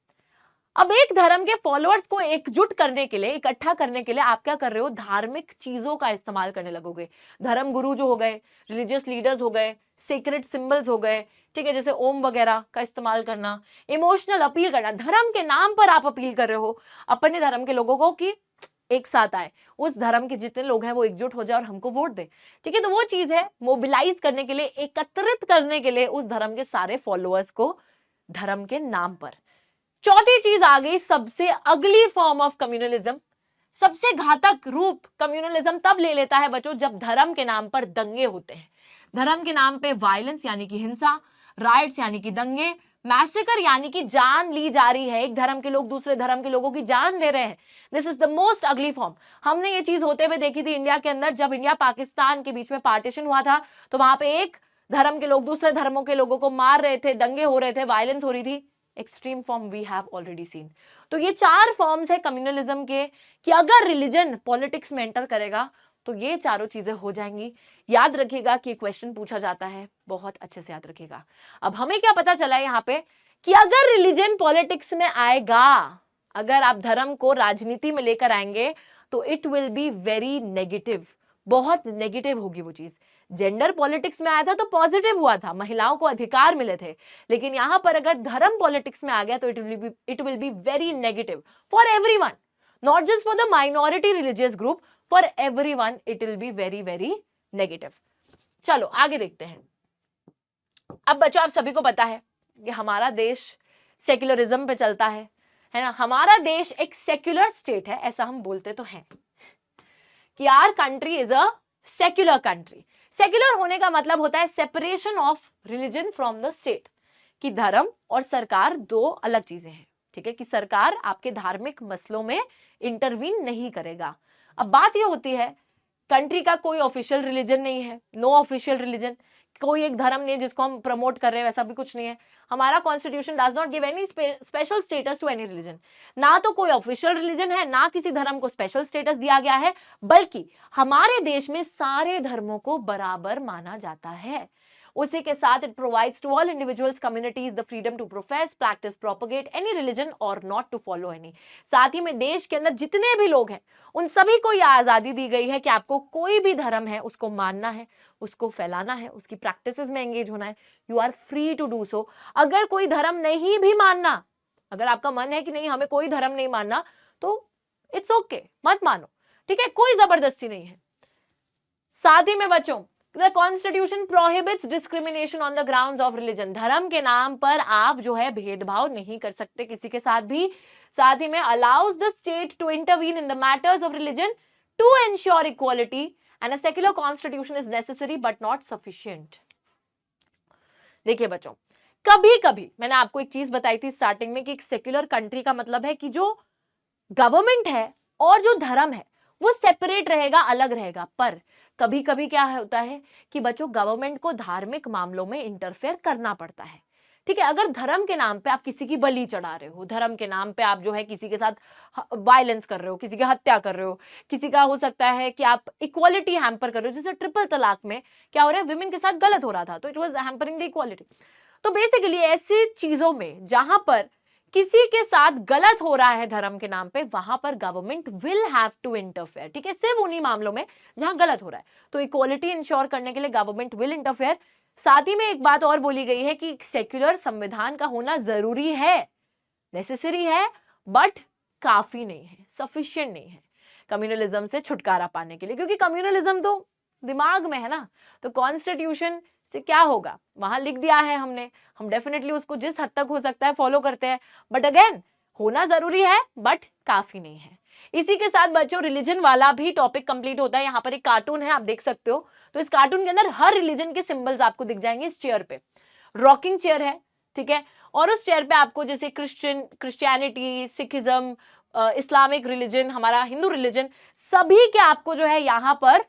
S1: अब एक धर्म के फॉलोअर्स को एकजुट करने के लिए, इकट्ठा करने के लिए आप क्या कर रहे हो, धार्मिक चीजों का इस्तेमाल करने लगोगे, धर्म गुरु जो हो गए, रिलीजियस लीडर्स हो गए, सीक्रेट सिंबल्स हो गए, ठीक है, जैसे ओम वगैरह का इस्तेमाल करना, इमोशनल अपील करना, धर्म के नाम पर आप अपील कर रहे हो अपने धर्म के लोगों को कि एक साथ आए, उस धर्म के जितने लोग हैं वो एकजुट हो जाए और हमको वोट दे, ठीक है। तो वो चीज है मोबिलाइज करने के लिए, एकत्रित करने के लिए उस धर्म के सारे फॉलोअर्स को धर्म के नाम पर। चौथी चीज आ गई सबसे अगली फॉर्म ऑफ कम्युनलिज्म, सबसे घातक रूप कम्युनलिज्म तब ले लेता है बच्चों जब धर्म के नाम पर दंगे होते हैं, धर्म के नाम पे वायलेंस यानी कि हिंसा, राइट्स यानी कि दंगे, मैसेकर यानी कि जान ली जा रही है, एक धर्म के लोग दूसरे धर्म के लोगों की जान ले रहे हैं। दिस इज द मोस्ट अगली फॉर्म। हमने ये चीज होते हुए देखी थी इंडिया के अंदर, जब इंडिया पाकिस्तान के बीच में पार्टीशन हुआ था, तो वहां पे एक धर्म के लोग दूसरे धर्मों के लोगों को मार रहे थे, दंगे हो रहे थे, वायलेंस हो रही थी। Extreme form we have already seen. तो ये चार फॉर्म्स है कम्युनलिज्म के, कि अगर रिलीजन पॉलिटिक्स में एंटर करेगा तो ये चारों चीजें हो जाएंगी। याद रखिएगा कि क्वेश्चन पूछा जाता है, बहुत अच्छे से याद रखिएगा। अब हमें क्या पता चला है यहाँ पे कि अगर रिलीजन पॉलिटिक्स में आएगा, अगर आप धर्म को राजनीति में लेकर आएंगे तो it will be very negative, बहुत नेगेटिव होगी वो चीज। जेंडर पॉलिटिक्स में आया था तो पॉजिटिव हुआ था, महिलाओं को अधिकार मिले थे, लेकिन यहां पर अगर धर्म पॉलिटिक्स में आ गया तो it will be very negative for everyone, not just for the minority religious group, for everyone it will be very very negative. चलो आगे देखते हैं। अब बच्चों आप सभी को पता है कि हमारा देश सेक्युलरिज्म पे चलता है ना, हमारा देश एक सेक्युलर स्टेट है, ऐसा हम बोलते तो हैं कि our country is a secular country. Secular होने का मतलब होता है separation of religion from the state, कि धर्म और सरकार दो अलग चीजें हैं, ठीक है, कि सरकार आपके धार्मिक मसलों में इंटरवीन नहीं करेगा। अब बात यह होती है कंट्री का कोई ऑफिशियल रिलीजन नहीं है, नो ऑफिशियल रिलीजन, कोई एक धर्म नहीं है जिसको हम प्रमोट कर रहे हैं, वैसा भी कुछ नहीं है। हमारा constitution does not give any special status to any religion, ना तो कोई ऑफिशियल रिलीजन है, ना किसी धर्म को स्पेशल स्टेटस दिया गया है, बल्कि हमारे देश में सारे धर्मों को बराबर माना जाता है। उसी के साथ it provides to all individuals communities the freedom to profess, practice, propagate any religion और नॉट टू फॉलो एनी। साथ ही में देश के अंदर जितने भी लोग हैं उन सभी को यह आजादी दी गई है कि आपको कोई भी धर्म है उसको मानना है, उसको फैलाना है, उसकी प्रैक्टिसेस में एंगेज होना है, you are free to do so. अगर कोई धर्म नहीं भी मानना, अगर आपका मन है कि नहीं हमें कोई धर्म नहीं मानना, तो इट्स ओके, मत मानो, ठीक है, कोई जबरदस्ती नहीं है। साथ ही में बच्चों, The Constitution prohibits discrimination on the grounds of religion। धर्म के नाम पर आप जो है भेदभाव नहीं कर सकते किसी के साथ भी। साथ ही में allows the state to intervene in the matters of religion to ensure equality and a secular constitution is necessary but not sufficient। देखिए बच्चों, कभी कभी मैंने आपको एक चीज बताई थी स्टार्टिंग में कि एक सेक्युलर कंट्री का मतलब है कि जो गवर्नमेंट है और जो धर्म है वो सेपरेट रहेगा, अलग रहेगा। पर कभी कभी क्या होता है कि बच्चों गवर्नमेंट को धार्मिक मामलों में इंटरफेयर करना पड़ता है, ठीक है। अगर धर्म के नाम पे आप किसी की बलि चढ़ा रहे हो, धर्म के नाम पे आप जो है किसी के साथ वायलेंस कर रहे हो, किसी की हत्या कर रहे हो, किसी का हो सकता है कि आप इक्वालिटी हैम्पर कर रहे हो, जैसे ट्रिपल तलाक में क्या हो रहा है, विमेन के साथ गलत हो रहा था, तो it was hampering the equality. तो बेसिकली ऐसी चीजों में जहां पर किसी के साथ गलत हो रहा है धर्म के नाम पे, वहां पर government will have to interfere, ठीक है, सिर्फ उन्हीं मामलों में जहां गलत हो रहा है। तो इक्वालिटी इंश्योर करने के लिए गवर्नमेंट विल इंटरफेयर। साथ ही में एक बात और बोली गई है कि सेक्युलर संविधान का होना जरूरी है, नेसेसरी है, बट काफी नहीं है, सफिशिएंट नहीं है कम्युनलिज्म से छुटकारा पाने के लिए, क्योंकि कम्युनलिज्म तो दिमाग में है ना। तो कॉन्स्टिट्यूशन से क्या होगा, वहां लिख दिया है हमने, हम डेफिनेटली उसको जिस हद तक हो सकता है फॉलो करते हैं, बट अगेन होना जरूरी है बट काफी नहीं है। इसी के साथ बच्चों रिलीजन वाला भी टॉपिक कंप्लीट होता है। यहाँ पर एक कार्टून है, आप देख सकते हो। तो इस कार्टून के अंदर हर रिलीजन के सिंबल्स आपको दिख जाएंगे। इस चेयर पे रॉकिंग चेयर है, ठीक है, और उस चेयर पे आपको जैसे क्रिश्चियनिटी, सिखिज्म, इस्लामिक रिलीजन, हमारा हिंदू रिलीजन, सभी के आपको जो है यहाँ पर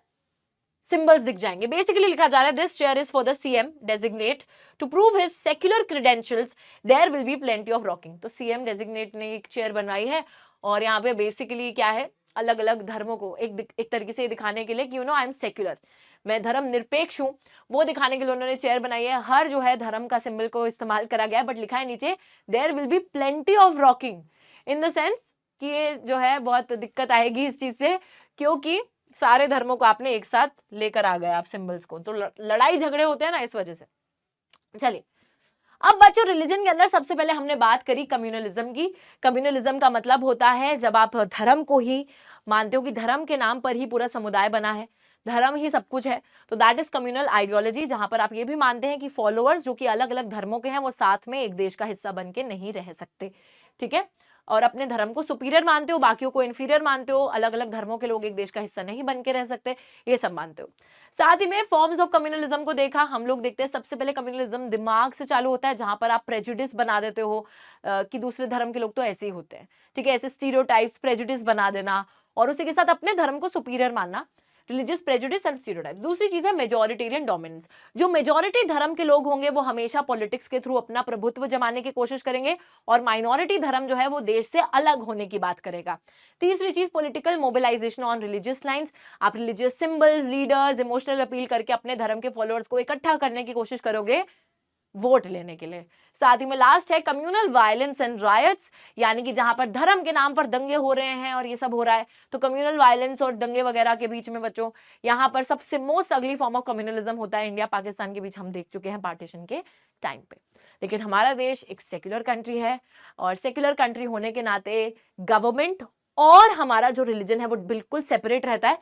S1: सिंबल्स दिख जाएंगे। बेसिकली लिखा जा रहा है this chair is for the CM designate to prove his secular credentials, there will be plenty of rocking. तो सीएम डेजिग्नेट ने एक चेयर बनवाई है और यहाँ पे बेसिकली क्या है, अलग अलग धर्मों को एक तरीके से दिखाने के लिए कि you know I am secular, मैं धर्म निरपेक्ष हूं, वो दिखाने के लिए उन्होंने चेयर बनाई है। हर जो है धर्म का सिंबल को इस्तेमाल करा गया है, बट लिखा है नीचे there will be plenty of rocking, in the sense कि ये जो है बहुत दिक्कत आएगी इस चीज से, क्योंकि सारे धर्मों को आपने एक साथ लेकर आ गए आप सिंबल्स को, तो लड़ाई झगड़े होते हैं ना इस वजह से। चलिए अब बच्चों रिलीजन के अंदर सबसे पहले हमने बात करी कम्युनलिज्म की। कम्युनलिज्म का मतलब होता है जब आप धर्म को ही मानते हो कि धर्म के नाम पर ही पूरा समुदाय बना है, धर्म ही सब कुछ है, तो दैट इज कम्युनल आइडियोलॉजी, जहां पर आप ये भी मानते हैं कि फॉलोअर्स जो कि अलग अलग धर्मों के हैं वो साथ में एक देश का हिस्सा बन के नहीं रह सकते, ठीक है, और अपने धर्म को सुपीरियर मानते हो, बाकियों को इन्फीरियर मानते हो, अलग अलग धर्मों के लोग एक देश का हिस्सा नहीं बन के रह सकते, ये सब मानते हो। साथ ही में फॉर्म्स ऑफ कम्युनलिज्म को देखा हम लोग, देखते हैं सबसे पहले कम्युनलिज्म दिमाग से चालू होता है, जहां पर आप प्रेजुडिस बना देते हो कि दूसरे धर्म के लोग तो ऐसे ही होते हैं, ठीक है, ऐसे स्टीरियोटाइप्स, प्रेजुडिस बना देना और उसी के साथ अपने धर्म को सुपीरियर मानना, रिलीजियस प्रेजुडिस एंड स्टीरियोटाइप्स। दूसरी चीज है मेजॉरिटेरियन डोमिनेंस, जो मेजॉरिटी धर्म के लोग होंगे वो हमेशा पॉलिटिक्स के थ्रू अपना प्रभुत्व जमाने की कोशिश करेंगे और माइनॉरिटी धर्म जो है वो देश से अलग होने की बात करेगा। तीसरी चीज political mobilisation on religious lines, आप religious symbols, leaders, emotional appeal करके अपने धर्म के फॉलोअर्स को इकट्ठा करने की कोशिश करोगे वोट लेने के लिए। साथ ही में लास्ट है कम्युनल वायलेंस एंड रायट्स, यानी कि जहां पर धर्म के नाम पर दंगे हो रहे हैं और ये सब हो रहा है, तो कम्युनल वायलेंस और दंगे वगैरह के बीच में बच्चों यहाँ पर सबसे मोस्ट अगली फॉर्म ऑफ कम्युनलिज्म होता है इंडिया पाकिस्तान के बीच, हम देख चुके हैं पार्टीशन के टाइम पे। लेकिन हमारा देश एक सेक्युलर कंट्री है और सेक्युलर कंट्री होने के नाते गवर्नमेंट और हमारा जो रिलीजन है वो बिल्कुल सेपरेट रहता है।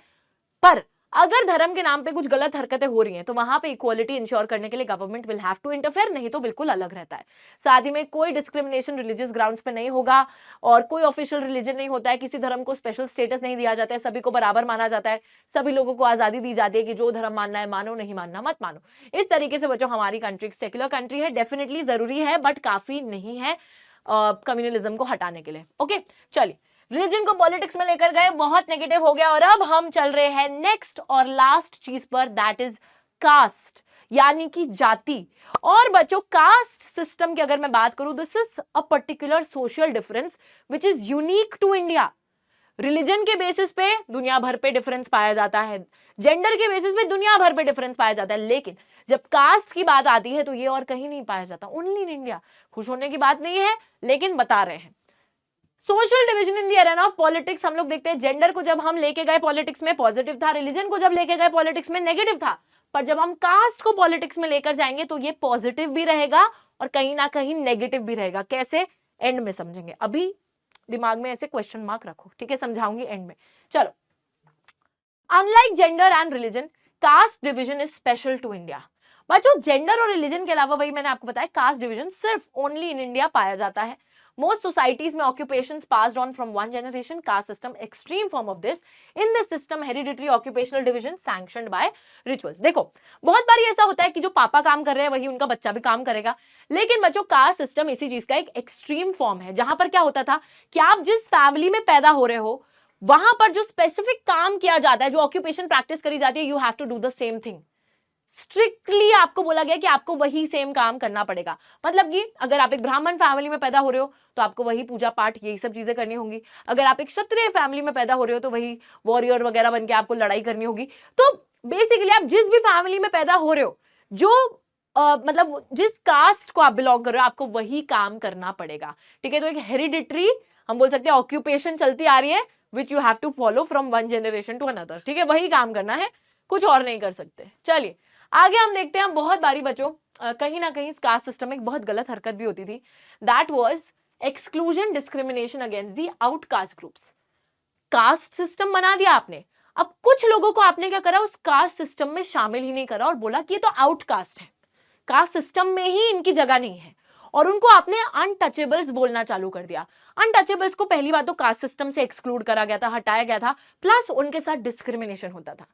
S1: पर अगर धर्म के नाम पे कुछ गलत हरकतें हो रही हैं तो वहां पे इक्वालिटी इंश्योर करने के लिए government will have to interfere, नहीं तो बिल्कुल अलग रहता है। साथ ही में कोई डिस्क्रिमिनेशन रिलीजियस ग्राउंड्स पे नहीं होगा और कोई ऑफिशियल रिलीजन नहीं होता है, किसी धर्म को स्पेशल स्टेटस नहीं दिया जाता है, सभी को बराबर माना जाता है, सभी लोगों को आजादी दी जाती है कि जो धर्म मानना है मानो, नहीं मानना मत मानो। इस तरीके से बच्चों हमारी कंट्री एक सेक्युलर कंट्री है, डेफिनेटली जरूरी है बट काफी नहीं है कम्युनलिज्म को हटाने के लिए। ओके चलिए रिलीजन को पॉलिटिक्स में लेकर गए, बहुत नेगेटिव हो गया। और अब हम चल रहे हैं नेक्स्ट और लास्ट चीज पर, दैट इज कास्ट, यानी कि जाति। और बच्चों कास्ट सिस्टम की अगर मैं बात करूं, this is a particular social difference which is unique to India. Religion के बेसिस पे दुनिया भर पे डिफरेंस पाया जाता है, जेंडर के बेसिस पे दुनिया भर पे डिफरेंस पाया जाता है, लेकिन जब कास्ट की बात आती है तो ये और कहीं नहीं पाया जाता, ओनली इन इंडिया। खुश होने की बात नहीं है, लेकिन बता रहे हैं। Social division in the arena of politics, हम लोग देखते हैं जेंडर को जब हम लेके गए पॉलिटिक्स में पॉजिटिव था, रिलीजन को जब लेके गए पॉलिटिक्स में नेगेटिव था, पर जब हम कास्ट को पॉलिटिक्स में लेकर जाएंगे तो ये पॉजिटिव भी रहेगा और कहीं ना कहीं नेगेटिव भी रहेगा। कैसे, एंड में समझेंगे, अभी दिमाग में ऐसे क्वेश्चन मार्क रखो, ठीक है, समझाऊंगी एंड में। चलो, unlike gender and religion, caste division is special to India. बच्चों जेंडर और रिलीजन के अलावा, वही मैंने आपको बताया, कास्ट डिवीजन सिर्फ ओनली इन इंडिया पाया जाता है। Most societies में occupations passed on from one generation, caste system extreme form of this. In this system hereditary occupational division sanctioned by rituals. देखो बहुत बार ऐसा होता है कि जो पापा काम कर रहे हैं वही उनका बच्चा भी काम करेगा, लेकिन बच्चों कास्ट सिस्टम इसी चीज का एक एक्सट्रीम फॉर्म है, जहां पर क्या होता था कि आप जिस फैमिली में पैदा हो रहे हो वहां पर जो स्पेसिफिक काम किया जाता है, जो ऑक्यूपेशन प्रैक्टिस करी जाती है, you have to do the same thing. Strictly आपको बोला गया कि आपको वही सेम काम करना पड़ेगा। मतलब कि अगर आप एक ब्राह्मण फैमिली में पैदा हो रहे हो तो आपको वही पूजा पाठ यही सब चीजें करनी होंगी। अगर आप एक क्षत्रिय फैमिली में पैदा हो रहे हो तो वही वॉरियर वगैरह बन के आपको लड़ाई करनी होगी। तो बेसिकली आप जिस भी फैमिली में पैदा हो रहे हो, जो मतलब जिस कास्ट को आप बिलोंग कर रहे हो, आपको वही काम करना पड़ेगा, ठीक है। तो एक हेरिडिटरी हम बोल सकते हैं ऑक्यूपेशन चलती आ रही है, which you have to follow from one generation to another, ठीक है, वही काम करना है, कुछ और नहीं कर सकते। चलिए आगे हम देखते हैं। बहुत बारी बच्चों कहीं ना कहीं इस कास्ट सिस्टम में एक बहुत गलत हरकत भी होती थी, that was exclusion discrimination against the outcast groups. Caste system बना दिया आपने, अब कुछ लोगों को आपने क्या करा, उस कास्ट सिस्टम में शामिल ही नहीं करा और बोला कि ये तो आउटकास्ट है, कास्ट सिस्टम में ही इनकी जगह नहीं है, और उनको आपने अनटचेबल्स बोलना चालू कर दिया। अनटचेबल्स को पहली बात तो कास्ट सिस्टम से एक्सक्लूड करा गया था, हटाया गया था, प्लस उनके साथ डिस्क्रिमिनेशन होता था।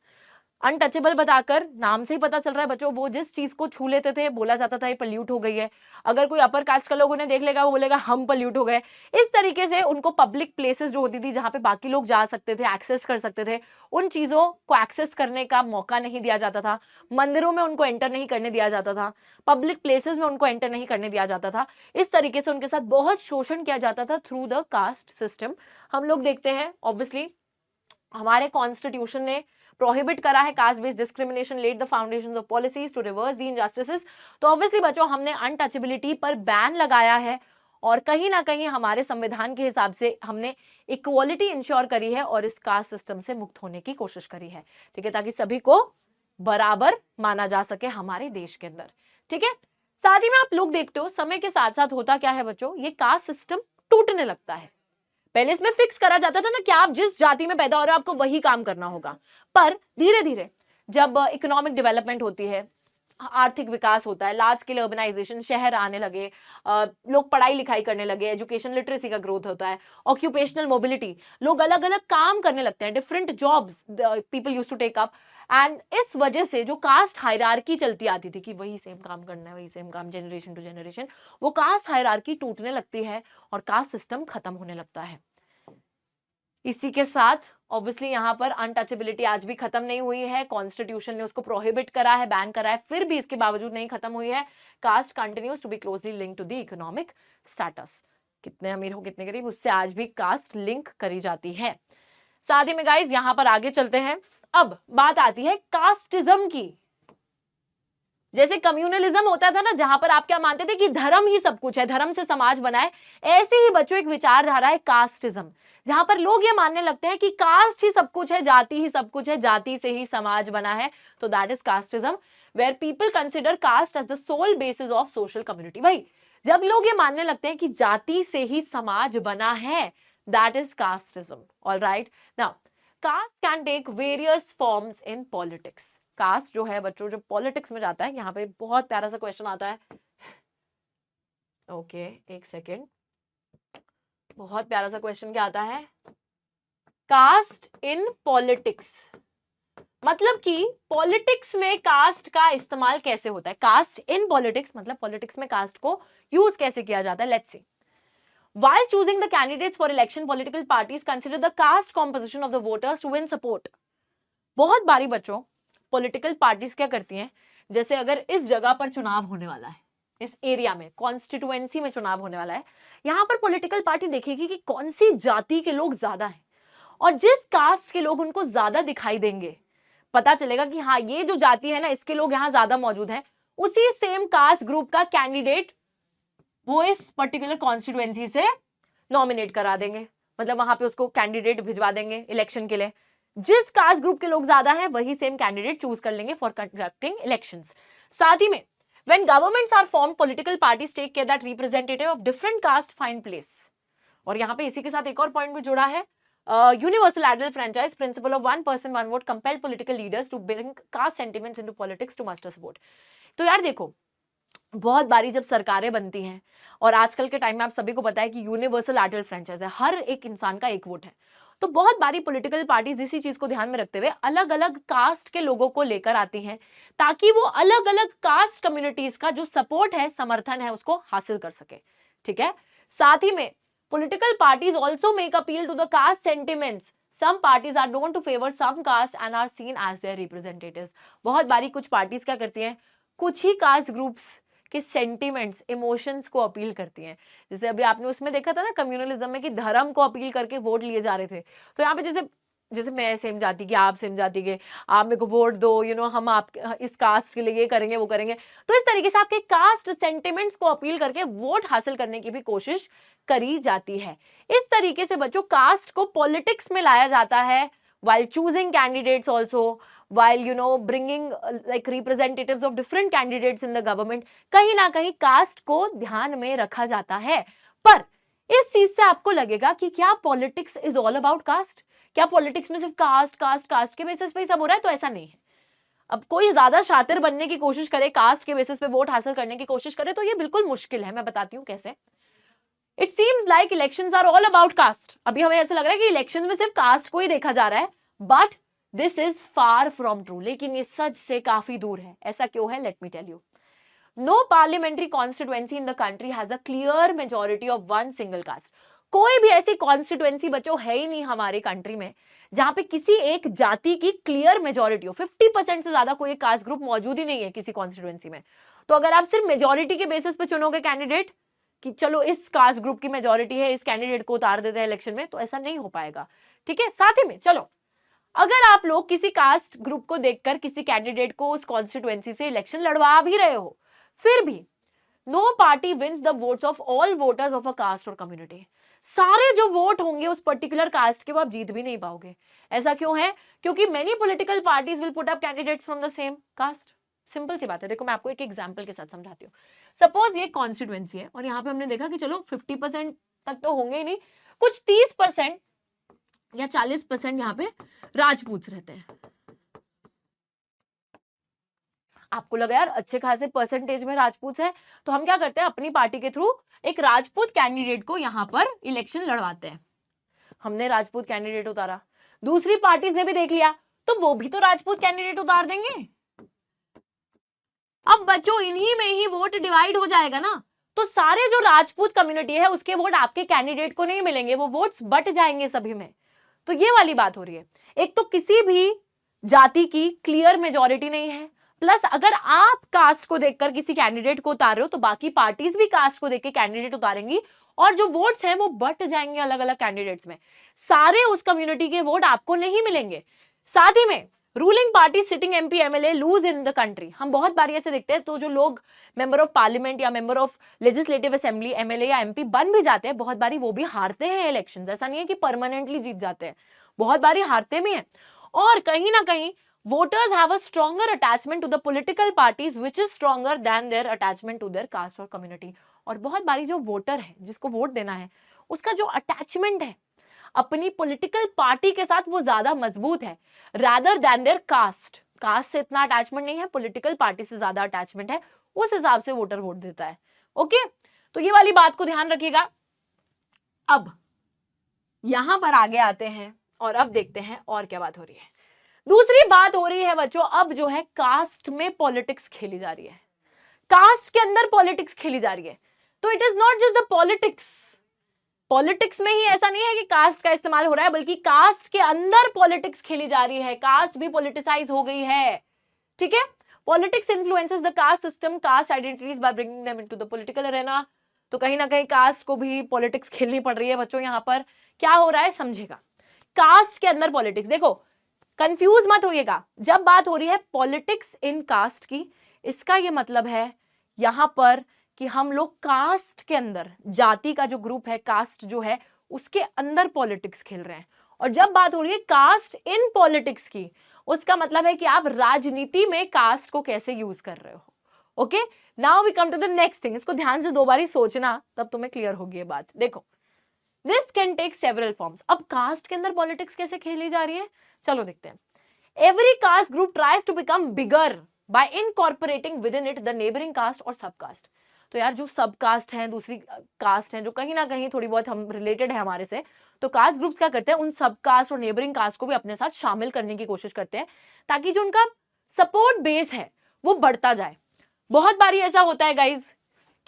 S1: अनटचेबल बताकर नाम से ही पता चल रहा है बच्चों, वो जिस चीज को छू लेते थे बोला जाता था ये पल्यूट हो गई है। अगर कोई अपर कास्ट का लोग उन्हें देख लेगा वो बोलेगा हम पल्यूट हो गए। इस तरीके से उनको पब्लिक प्लेसेस जो होती थी जहां पे बाकी लोग जा सकते थे, एक्सेस कर सकते थे, उन चीजों को एक्सेस करने का मौका नहीं दिया जाता था। मंदिरों में उनको एंटर नहीं करने दिया जाता था, पब्लिक प्लेसेस में उनको एंटर नहीं करने दिया जाता था। इस तरीके से उनके साथ बहुत शोषण किया जाता था थ्रू द कास्ट सिस्टम। हम लोग देखते हैं ऑब्वियसली हमारे कॉन्स्टिट्यूशन ने प्रोहिबिट करा है caste based discrimination, led the foundations of policies to reverse the injustices. तो ऑब्वियसली बच्चों हमने अनटचेबिलिटी पर बैन लगाया है, और कहीं ना कहीं हमारे संविधान के हिसाब से हमने इक्वालिटी इंश्योर करी है और इस कास्ट सिस्टम से मुक्त होने की कोशिश करी है, ठीक है, ताकि सभी को बराबर माना जा सके हमारे देश के अंदर, ठीक है। साथ ही में आप लोग देखते हो समय के साथ साथ होता क्या है बच्चों, ये कास्ट सिस्टम टूटने लगता है। पहले इसमें फिक्स करा जाता था ना कि आप जिस जाति में पैदा हो रहे हो आपको वही काम करना होगा, पर धीरे धीरे जब इकोनॉमिक डेवलपमेंट होती है, आर्थिक विकास होता है, लार्ज स्केल अर्बनाइजेशन, शहर आने लगे, लोग पढ़ाई लिखाई करने लगे, एजुकेशन लिटरेसी का ग्रोथ होता है, ऑक्यूपेशनल मोबिलिटी, लोग अलग अलग काम करने लगते हैं, different jobs people used to take up, and इस वजह से जो कास्ट हायरार्की चलती आती थी कि वही सेम काम करना है, वही सेम काम जनरेशन टू जनरेशन, वो कास्ट हायरार्की टूटने लगती है और कास्ट सिस्टम खत्म होने लगता है। इसी के साथ ऑब्वियसली यहाँ पर अनटचेबिलिटी आज भी खत्म नहीं हुई है, कॉन्स्टिट्यूशन ने उसको प्रोहिबिट करा है, बैन करा है, फिर भी इसके बावजूद नहीं खत्म हुई है। Caste continues to be closely linked to the economic status, कितने अमीर हो कितने गरीब, उससे आज भी कास्ट लिंक करी जाती है। साथ ही में गाइस यहाँ पर आगे चलते हैं। अब बात आती है कास्टिज्म की। जैसे कम्युनलिज्म होता था ना, जहां पर आप क्या मानते थे कि धर्म ही सब कुछ है, धर्म से समाज बना है, ऐसे ही बच्चों एक विचारधारा है कास्टिज्म, जहां पर लोग ये मानने लगते हैं कि कास्ट ही सब कुछ है, जाति ही सब कुछ है, जाति से ही समाज बना है। तो that is casteism, where people consider caste as the sole basis of social community. भाई जब लोग ये मानने लगते हैं कि जाति से ही समाज बना है, that is casteism. Alright, now caste can take various forms in politics. Caste जो है बच्चों जब पॉलिटिक्स में जाता है, यहाँ पे बहुत प्यारा सा क्वेश्चन आता है, ओके एक सेकेंड, बहुत प्यारा सा क्वेश्चन क्या आता है, कास्ट इन पॉलिटिक्स, मतलब कि पॉलिटिक्स में कास्ट का इस्तेमाल कैसे होता है। कास्ट इन पॉलिटिक्स मतलब पॉलिटिक्स में कास्ट को यूज कैसे किया जाता है। Let's see, While choosing the candidates for election, political parties consider the caste composition of the voters to win support. बहुत बारी बच्चों पॉलिटिकल पार्टीज क्या करती हैं, जैसे अगर इस जगह पर चुनाव होने वाला है, इस एरिया में कॉन्स्टिट्यूएंसी में चुनाव होने वाला है, यहां पर पॉलिटिकल पार्टी देखेगी कि कौन सी जाति के लोग ज्यादा हैं और जिस कास्ट के लोग उनको ज्यादा दिखाई देंगे, पता चलेगा कि हाँ ये जो जाति है ना इसके लोग यहाँ ज्यादा मौजूद हैं, उसी सेम कास्ट ग्रुप का कैंडिडेट वो इस पर्टिकुलर कॉन्स्टिट्यूएंसी से नॉमिनेट करा देंगे, मतलब वहां पे उसको कैंडिडेट भिजवा देंगे इलेक्शन के लिए। जिस कास्ट ग्रुप के लोग ज्यादा हैं वही सेम कैंडिडेट चूज कर लेंगे फॉर कंडक्टिंग इलेक्शंस। साथ ही में when governments are formed, political parties take care that representative of different caste find place। और यहाँ पे इसी के साथ एक और पॉइंट भी जुड़ा है, universal adult franchise principle of one person one vote compel political leaders to bring caste sentiments into politics to muster support. तो यार देखो बहुत बारी जब सरकारें बनती हैं और आजकल के टाइम में आप सभी को पता है कि यूनिवर्सल एडल्ट फ्रेंचाइज है, हर एक इंसान का एक वोट है, तो बहुत बारी पॉलिटिकल पार्टीज इसी चीज को ध्यान में रखते हुए अलग अलग कास्ट के लोगों को लेकर आती हैं ताकि वो अलग अलग कास्ट कम्युनिटीज का जो सपोर्ट है, समर्थन है, उसको हासिल कर सके। ठीक है, साथ ही में political parties also make appeal to the caste sentiments. Some parties are known to favor some caste and are seen as their representatives। बहुत बारी कुछ पार्टीज क्या करती हैं, कुछ ही कास्ट ग्रुप्स के सेंटिमेंट्स, इमोशंस को अपील करती हैं। जैसे अभी आपने उसमें देखा था ना कम्युनलिज्म में कि धर्म को अपील करके वोट लिए जा रहे थे, तो यहाँ पे जैसे मैं सेम जाति की, आप सेम जाति के, आप मेरे को वोट दो, हम आप इस कास्ट के लिए ये करेंगे वो करेंगे, तो इस तरीके से आपके कास्ट सेंटिमेंट्स को अपील करके वोट हासिल करने की भी कोशिश करी जाती है। इस तरीके से बच्चों कास्ट को पॉलिटिक्स में लाया जाता है while choosing candidates also, while bringing like representatives of different candidates in the government, कहीं ना कहीं कास्ट को ध्यान में रखा जाता है। पर इस चीज से आपको लगेगा कि क्या politics is all about cast, क्या पॉलिटिक्स में सिर्फ कास्ट कास्ट कास्ट के बेसिस पे ही सब हो रहा है? तो ऐसा नहीं है। अब कोई ज्यादा शातिर बनने की कोशिश करे, कास्ट के बेसिस पे वोट हासिल करने की कोशिश करे, तो ये बिल्कुल मुश्किल है। मैं बताती हूँ कैसे। It seems like elections are all about caste. अभी हमें ऐसा लग रहा है कि इलेक्शन में सिर्फ कास्ट को ही देखा जा रहा है, but this is far from true. लेकिन ये सच से काफी दूर है। ऐसा क्यों है? Let me tell you. No parliamentary constituency in the country has a clear majority of one single caste. कोई भी ऐसी कॉन्स्टिट्यूएंसी बच्चों है ही नहीं हमारे कंट्री में जहां पे किसी एक जाति की क्लियर मेजॉरिटी हो। 50% से ज्यादा कोई कास्ट ग्रुप मौजूद ही नहीं है किसी कॉन्स्टिट्यूएंसी में। तो अगर आप सिर्फ मेजॉरिटी के बेसिस पे चुनोगे कैंडिडेट कि चलो इस कास्ट ग्रुप की मेजॉरिटी है, इस कैंडिडेट को उतार देते हैं इलेक्शन में, तो ऐसा नहीं हो पाएगा। ठीक है, साथ ही में चलो अगर आप लोग किसी कास्ट ग्रुप को देखकर किसी कैंडिडेट को उस कॉन्स्टिट्यूएंसी से इलेक्शन लड़वा भी रहे हो, फिर भी no party wins the votes of all voters of a caste और कम्युनिटी। सारे जो वोट होंगे उस पर्टिकुलर कास्ट के वो आप जीत भी नहीं पाओगे। ऐसा क्यों है? क्योंकि many political parties will put up candidates from the same caste. Simple सी बात है। देखो मैं आपको एक एग्जांपल के साथ समझाती हूँ। सपोज ये कॉन्स्टिट्यूएंसी है और यहाँ पे हमने देखा कि चलो 50% तक तो होंगे ही नहीं, कुछ 30% या 40% यहाँ पे राजपूत रहते हैं। आपको लगा यार अच्छे खासे परसेंटेज में राजपूत है, तो हम क्या करते हैं, अपनी पार्टी के थ्रू एक राजपूत कैंडिडेट को यहाँ पर इलेक्शन लड़वाते हैं। हमने राजपूत कैंडिडेट उतारा, दूसरी पार्टीज ने भी देख लिया, तो वो भी तो राजपूत कैंडिडेट उतार देंगे। अब बच्चों इन्हीं में ही वोट डिवाइड हो जाएगा ना, तो सारे जो राजपूत कम्युनिटी है उसके वोट आपके कैंडिडेट को नहीं मिलेंगे, वो वोट्स बट जाएंगे सभी में। तो ये वाली बात हो रही है। एक तो किसी भी जाति की क्लियर मेजॉरिटी नहीं है, प्लस अगर आप कास्ट को देखकर किसी कैंडिडेट को उतार रहे हो तो बाकी पार्टीज भी कास्ट को देख के कैंडिडेट उतारेंगी और जो वोट्स हैं वो बट जाएंगे अलग अलग कैंडिडेट्स में। सारे उस कम्युनिटी के वोट आपको नहीं मिलेंगे। साथ ही में ruling party sitting MP MLA lose in the country. हम बहुत बार ऐसे देखते हैं, तो जो लोग मेंबर ऑफ पार्लियामेंट या member of legislative assembly MLA या एमपी बन भी जाते हैं, बहुत बारी वो भी हारते हैं इलेक्शंस। ऐसा नहीं है कि परमानेंटली जीत जाते हैं, बहुत बारी हारते भी हैं। और कहीं ना कहीं voters have a stronger attachment to the political parties which is stronger than their attachment to their caste or community। और बहुत बारी जो वोटर है जिसको वोट देना है उसका जो अटैचमेंट है अपनी पॉलिटिकल पार्टी के साथ वो ज्यादा मजबूत है rather than their caste। Caste से इतना अटैचमेंट नहीं है, पॉलिटिकल पार्टी से ज्यादा अटैचमेंट है, उस हिसाब से वोटर वोट देता है। ओके, तो ये वाली बात को ध्यान रखिएगा। अब यहां पर आगे आते हैं और अब देखते हैं और क्या बात हो रही है। दूसरी बात हो रही है बच्चों, अब जो है कास्ट में पॉलिटिक्स खेली जा रही है, कास्ट के अंदर पॉलिटिक्स खेली जा रही है। तो it is not just the politics, politics में ही ऐसा नहीं है कि कास्ट का इस्तेमाल हो रहा है, बल्कि कास्ट के अंदर पॉलिटिक्स खेली जा रही है, कास्ट भी पॉलिटिसाइज हो गई है, ठीक है। Politics influences the caste system, caste identities by bringing them into the political arena. तो कहीं ना कहीं कास्ट को भी पॉलिटिक्स खेलनी पड़ रही है बच्चों। यहाँ पर क्या हो रहा है समझेगा, कास्ट के अंदर पॉलिटिक्स। देखो कंफ्यूज मत होइएगा, जब बात हो रही है पॉलिटिक्स इन कास्ट की, इसका ये मतलब है यहां पर कि हम लोग कास्ट के अंदर, जाति का जो ग्रुप है, कास्ट जो है, उसके अंदर पॉलिटिक्स खेल रहे हैं। और जब बात हो रही है कास्ट इन पॉलिटिक्स की, उसका मतलब है कि आप राजनीति में कास्ट को कैसे यूज कर रहे हो। Okay, now we come to the next thing. इसको ध्यान से 2 बार ही सोचना, तब तुम्हें क्लियर होगी ये बात। देखो, this can take several forms. अब कास्ट के अंदर पॉलिटिक्स कैसे खेली जा रही है, चलो देखते हैं। Every caste group tries to become bigger by incorporating within it the neighbouring caste और सब कास्ट। तो यार जो सब कास्ट हैं, दूसरी कास्ट हैं, जो कहीं ना कहीं थोड़ी बहुत हम रिलेटेड है हमारे से, तो कास्ट ग्रुप्स क्या करते हैं, उन सब कास्ट और नेबरिंग कास्ट को भी अपने साथ शामिल करने की कोशिश करते हैं, ताकि जो उनका सपोर्ट बेस है वो बढ़ता जाए। बहुत बारी ऐसा होता है गाइज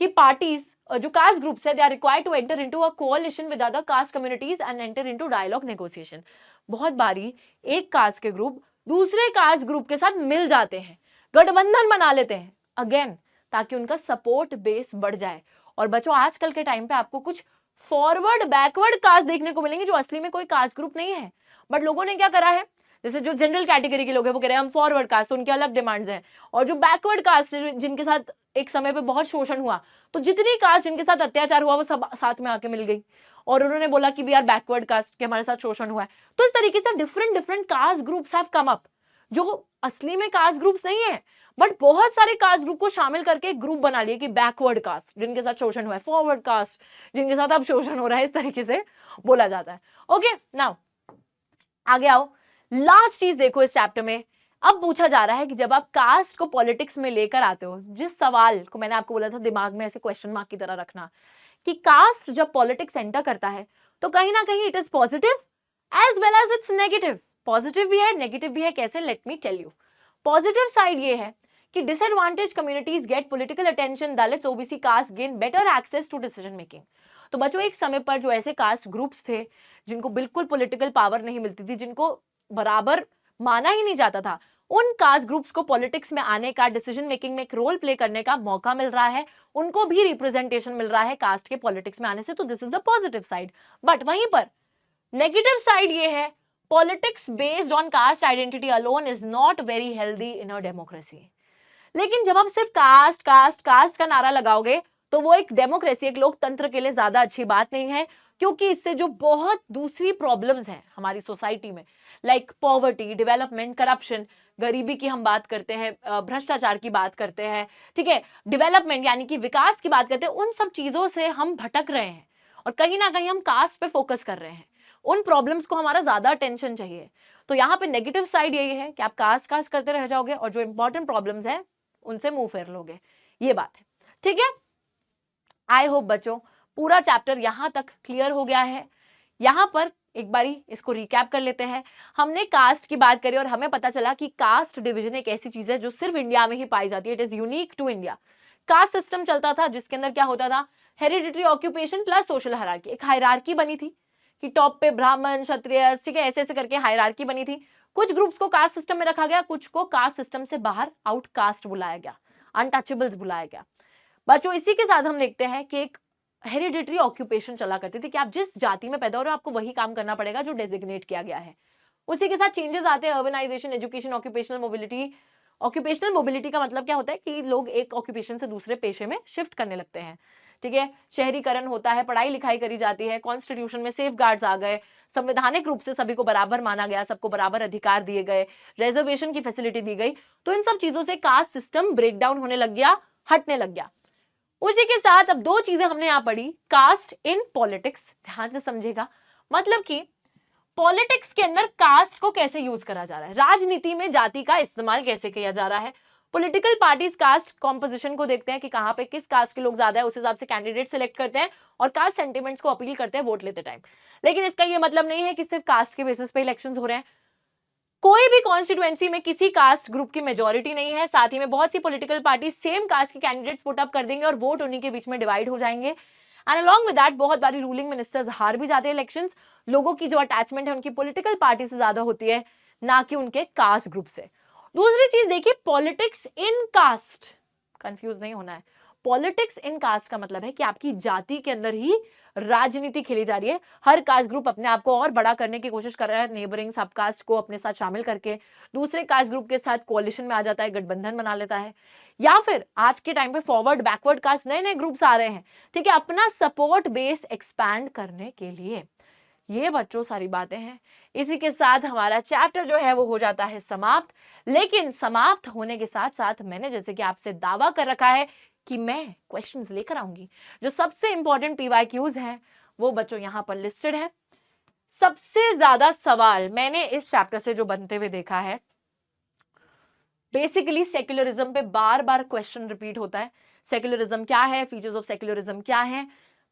S1: कि पार्टीज, जो कास्ट ग्रुप्स है, they are required to enter into a coalition with other caste communities and enter into dialogue negotiation. बहुत बारी एक कास्ट के ग्रुप दूसरे कास्ट ग्रुप के साथ मिल जाते हैं, गठबंधन बना लेते हैं, अगेन ताकि उनका सपोर्ट बेस बढ़ जाए। और बच्चों आजकल के टाइम पे आपको कुछ फॉरवर्ड बैकवर्ड कास्ट देखने को मिलेंगे, जो असली में कोई कास्ट ग्रुप नहीं है, बट लोगों ने क्या करा है, जैसे जो जनरल कैटेगरी के लोग हैं वो कह रहे हैं हम फॉरवर्ड कास्ट, तो उनके अलग डिमांड्स हैं। और जो बैकवर्ड कास्ट जिनके साथ एक समय पे बहुत शोषण हुआ, तो जितनी कास्ट जिनके साथ अत्याचार हुआ वो सब साथ में आके मिल गई, और उन्होंने बोला कि वी आर बैकवर्ड कास्ट के हमारे साथ शोषण हुआ है। तो इस तरीके से different different caste groups have come up, जो असली में कास्ट ग्रुप्स नहीं है, बट बहुत सारे कास्ट ग्रुप को शामिल करके एक ग्रुप बना लिए कि बैकवर्ड कास्ट जिनके साथ शोषण हुआ है, फॉरवर्ड कास्ट जिनके साथ अब शोषण हो रहा है, इस तरीके से बोला जाता है। ओके, नाउ आगे आओ, लास्ट चीज देखो इस चैप्टर में। अब पूछा जा रहा है कि जब आप कास्ट को पॉलिटिक्स में लेकर आते हो, जिस सवाल को मैंने आपको बोला था दिमाग में ऐसे क्वेश्चन मार्क की तरह रखना, कि कास्ट जब पॉलिटिक्स एंटर करता है तो कहीं ना कहीं it is positive as well as it's negative. Positive भी है, नेगेटिव भी है। कैसे, let me tell you. Positive side ये है कि disadvantage communities get political attention, Dalits, OBC caste gain better access to decision making. तो बच्चों एक समय पर जो ऐसे कास्ट ग्रुप्स थे जिनको बिल्कुल पॉलिटिकल पावर नहीं मिलती थी, जिनको बराबर माना ही नहीं जाता था, उन कास्ट ग्रुप्स को पॉलिटिक्स में आने का, डिसीजन मेकिंग में एक रोल प्ले करने का मौका मिल रहा है, उनको भी रिप्रेजेंटेशन मिल रहा है कास्ट के पॉलिटिक्स में आने से। तो this is the positive side. But वहीं पर नेगेटिव साइड ये है, politics based on caste identity alone is not very healthy in a democracy. लेकिन जब आप सिर्फ कास्ट कास्ट कास्ट का नारा लगाओगे तो वो एक डेमोक्रेसी, एक लोकतंत्र के लिए ज्यादा अच्छी बात नहीं है, क्योंकि इससे जो बहुत दूसरी प्रॉब्लम्स हैं हमारी सोसाइटी में, लाइक पॉवर्टी, डेवलपमेंट, करप्शन, गरीबी की हम बात करते हैं, भ्रष्टाचार की बात करते हैं, ठीक है, डेवलपमेंट यानी कि विकास की बात करते हैं, उन सब चीजों से हम भटक रहे हैं और कहीं ना कहीं हम कास्ट पे फोकस कर रहे हैं। उन प्रॉब्लम्स को हमारा ज्यादा अटेंशन चाहिए। तो यहाँ पे नेगेटिव साइड यही है कि आप कास्ट कास्ट करते रह जाओगे और जो इंपॉर्टेंट प्रॉब्लम्स है उनसे मुंह फेर लोगे, ये बात है, ठीक है। आई होप बच्चों पूरा चैप्टर यहां तक क्लियर हो गया है। यहां पर एक बारी इसको रिकैप कर लेते हैं। हमने कास्ट की बात करी और हमें पता चला कि कास्ट डिवीजन एक ऐसी चीज है जो सिर्फ इंडिया में ही पाई जाती है, it is unique to India. Caste system चलता था जिसके अंदर क्या होता था, hereditary occupation plus social hierarchy, एक हायरार्की बनी थी कि टॉप पे ब्राह्मण, क्षत्रिय, ठीक है, ऐसे ऐसे करके हायरार्की बनी थी। कुछ ग्रुप्स को कास्ट सिस्टम में रखा गया, कुछ को कास्ट सिस्टम से बाहर आउटकास्ट बुलाया गया, अनटचेबल्स बुलाया गया। बच्चों इसी के साथ हम देखते हैं कि एक हेरिडिटरी ऑक्यूपेशन चला करती थी कि आप जिस जाति में पैदा हो रहे हो आपको वही काम करना पड़ेगा जो डेजिग्नेट किया गया है। उसी के साथ चेंजेस आते हैं, urbanisation, education, occupational mobility. Occupational mobility का मतलब क्या होता है कि लोग एक ऑक्यूपेशन से दूसरे पेशे में शिफ्ट करने लगते हैं, ठीक है। शहरीकरण होता है, पढ़ाई लिखाई करी जाती है, कॉन्स्टिट्यूशन में सेफ गार्ड्स आ गए, संवैधानिक रूप से सभी को बराबर माना गया, सबको बराबर अधिकार दिए गए, रिजर्वेशन की फैसिलिटी दी गई। तो इन सब चीजों से कास्ट सिस्टम ब्रेक डाउन होने लग गया, हटने लग गया। उसी के साथ अब दो चीजें हमने यहां पढ़ी, कास्ट इन पॉलिटिक्स, ध्यान से समझेगा, मतलब कि पॉलिटिक्स के अंदर कास्ट को कैसे यूज करा जा रहा है, राजनीति में जाति का इस्तेमाल कैसे किया जा रहा है। पॉलिटिकल पार्टीज कास्ट कॉम्पोजिशन को देखते हैं कि कहां पे किस कास्ट के लोग ज्यादा है, उस हिसाब से कैंडिडेट सिलेक्ट करते हैं और कास्ट सेंटिमेंट्स को अपील करते हैं वोट लेते टाइम। लेकिन इसका यह मतलब नहीं है कि सिर्फ कास्ट के बेसिस पे इलेक्शंस हो रहे हैं। कोई भी कॉन्स्टिट्यूएंसी में किसी कास्ट ग्रुप की मेजॉरिटी नहीं है, साथ ही में बहुत सी पॉलिटिकल पार्टी सेम कास्ट के कैंडिडेट्स पुट अप कर देंगे और वोट उन्हीं के बीच में डिवाइड हो जाएंगे। एंड अलॉन्ग विद दैट बहुत बारी रूलिंग मिनिस्टर्स हार भी जाते हैं इलेक्शंस, लोगों की जो अटैचमेंट है उनकी पॉलिटिकल पार्टी से ज्यादा होती है, ना कि उनके कास्ट ग्रुप से। दूसरी चीज देखिए, पॉलिटिक्स इन कास्ट, कंफ्यूज नहीं होना है। पॉलिटिक्स इन कास्ट का मतलब है कि आपकी जाति के अंदर ही राजनीति खेली जा रही है। हर कास्ट ग्रुप अपने आप को और बड़ा करने की कोशिश कर रहा है, नेबरिंग सब कास्ट को अपने साथ शामिल करके दूसरे कास्ट ग्रुप के साथ कोalition में आ जाता है, गठबंधन बना लेता है, या फिर आज के टाइम पे फॉरवर्ड बैकवर्ड कास्ट नए नए ग्रुप्स आ रहे हैं, ठीक है, अपना सपोर्ट बेस एक्सपैंड करने के लिए। ये बच्चों सारी बातें हैं। इसी के साथ हमारा चैप्टर जो है वो हो जाता है समाप्त। लेकिन समाप्त होने के साथ साथ मैंने जैसे कि आपसे दावा कर रखा है कि मैं क्वेश्चंस लेकर आऊंगी। जो सबसे इंपॉर्टेंट पीवाईक्यूज हैं वो बच्चों यहां पर लिस्टेड है। सबसे ज्यादा सवाल मैंने इस चैप्टर से जो बनते हुए देखा है, बेसिकली सेक्युलरिज्म पे बार बार क्वेश्चन रिपीट होता है। सेक्युलरिज्म क्या है, फीचर्स ऑफ सेक्युलरिज्म क्या है,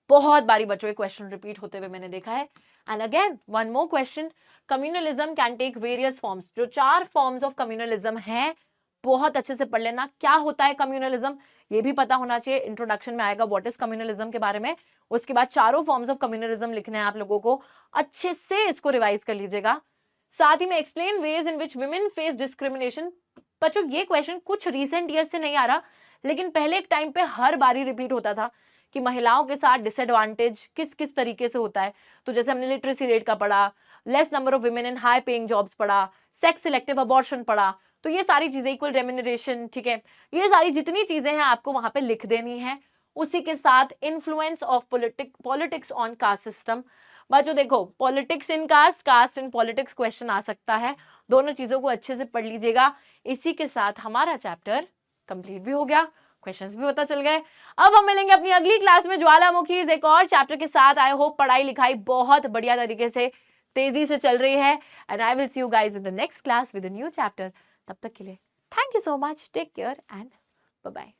S1: बहुत बारी बच्चों के क्वेश्चन रिपीट होते हुए मैंने देखा है। And again one more question, communalism can take various forms. जो 4 फॉर्म्स ऑफ कम्युनलिज्म है बहुत अच्छे से पढ़ लेना। क्या होता है कम्युनलिज्म ये भी पता होना चाहिए। इंट्रोडक्शन में आएगा व्हाट इज कम्युनलिज्म के बारे में। उसके बाद चारों फॉर्म्स ऑफ कम्युनलिज्म लिखने हैं आप लोगों को, अच्छे से इसको रिवाइज कर लीजिएगा। साथ ही में explain ways in which women face discrimination. बच्चों ये क्वेश्चन कुछ रीसेंट ईयर से नहीं आ रहा, लेकिन पहले एक टाइम पे हर बारी रिपीट होता था कि महिलाओं के साथ डिसएडवांटेज किस किस तरीके से होता है। तो जैसे हमने लिटरेसी रेट का पढ़ा, less number of women in high paying jobs पढ़ा, सेक्स सिलेक्टिव अबॉर्शन पढ़ा, तो ये सारी चीजें, इक्वल रेम्यूनरेशन, ठीक है, ये सारी जितनी चीजें हैं आपको वहां पे लिख देनी है। उसी के साथ influence of politics on caste system. बच्चों देखो, politics in caste, caste in politics question आ सकता है, दोनों चीजों को अच्छे से पढ़ लीजिएगा। इसी के साथ हमारा चैप्टर कंप्लीट भी हो गया, क्वेश्चंस भी पता चल गए। अब हम मिलेंगे अपनी अगली क्लास में ज्वालामुखी एक और चैप्टर के साथ। आई होप पढ़ाई लिखाई बहुत बढ़िया तरीके से तेजी से चल रही है। And I will see you guys in the next class with a new chapter. तब तक के लिए thank you so much, take care and bye bye.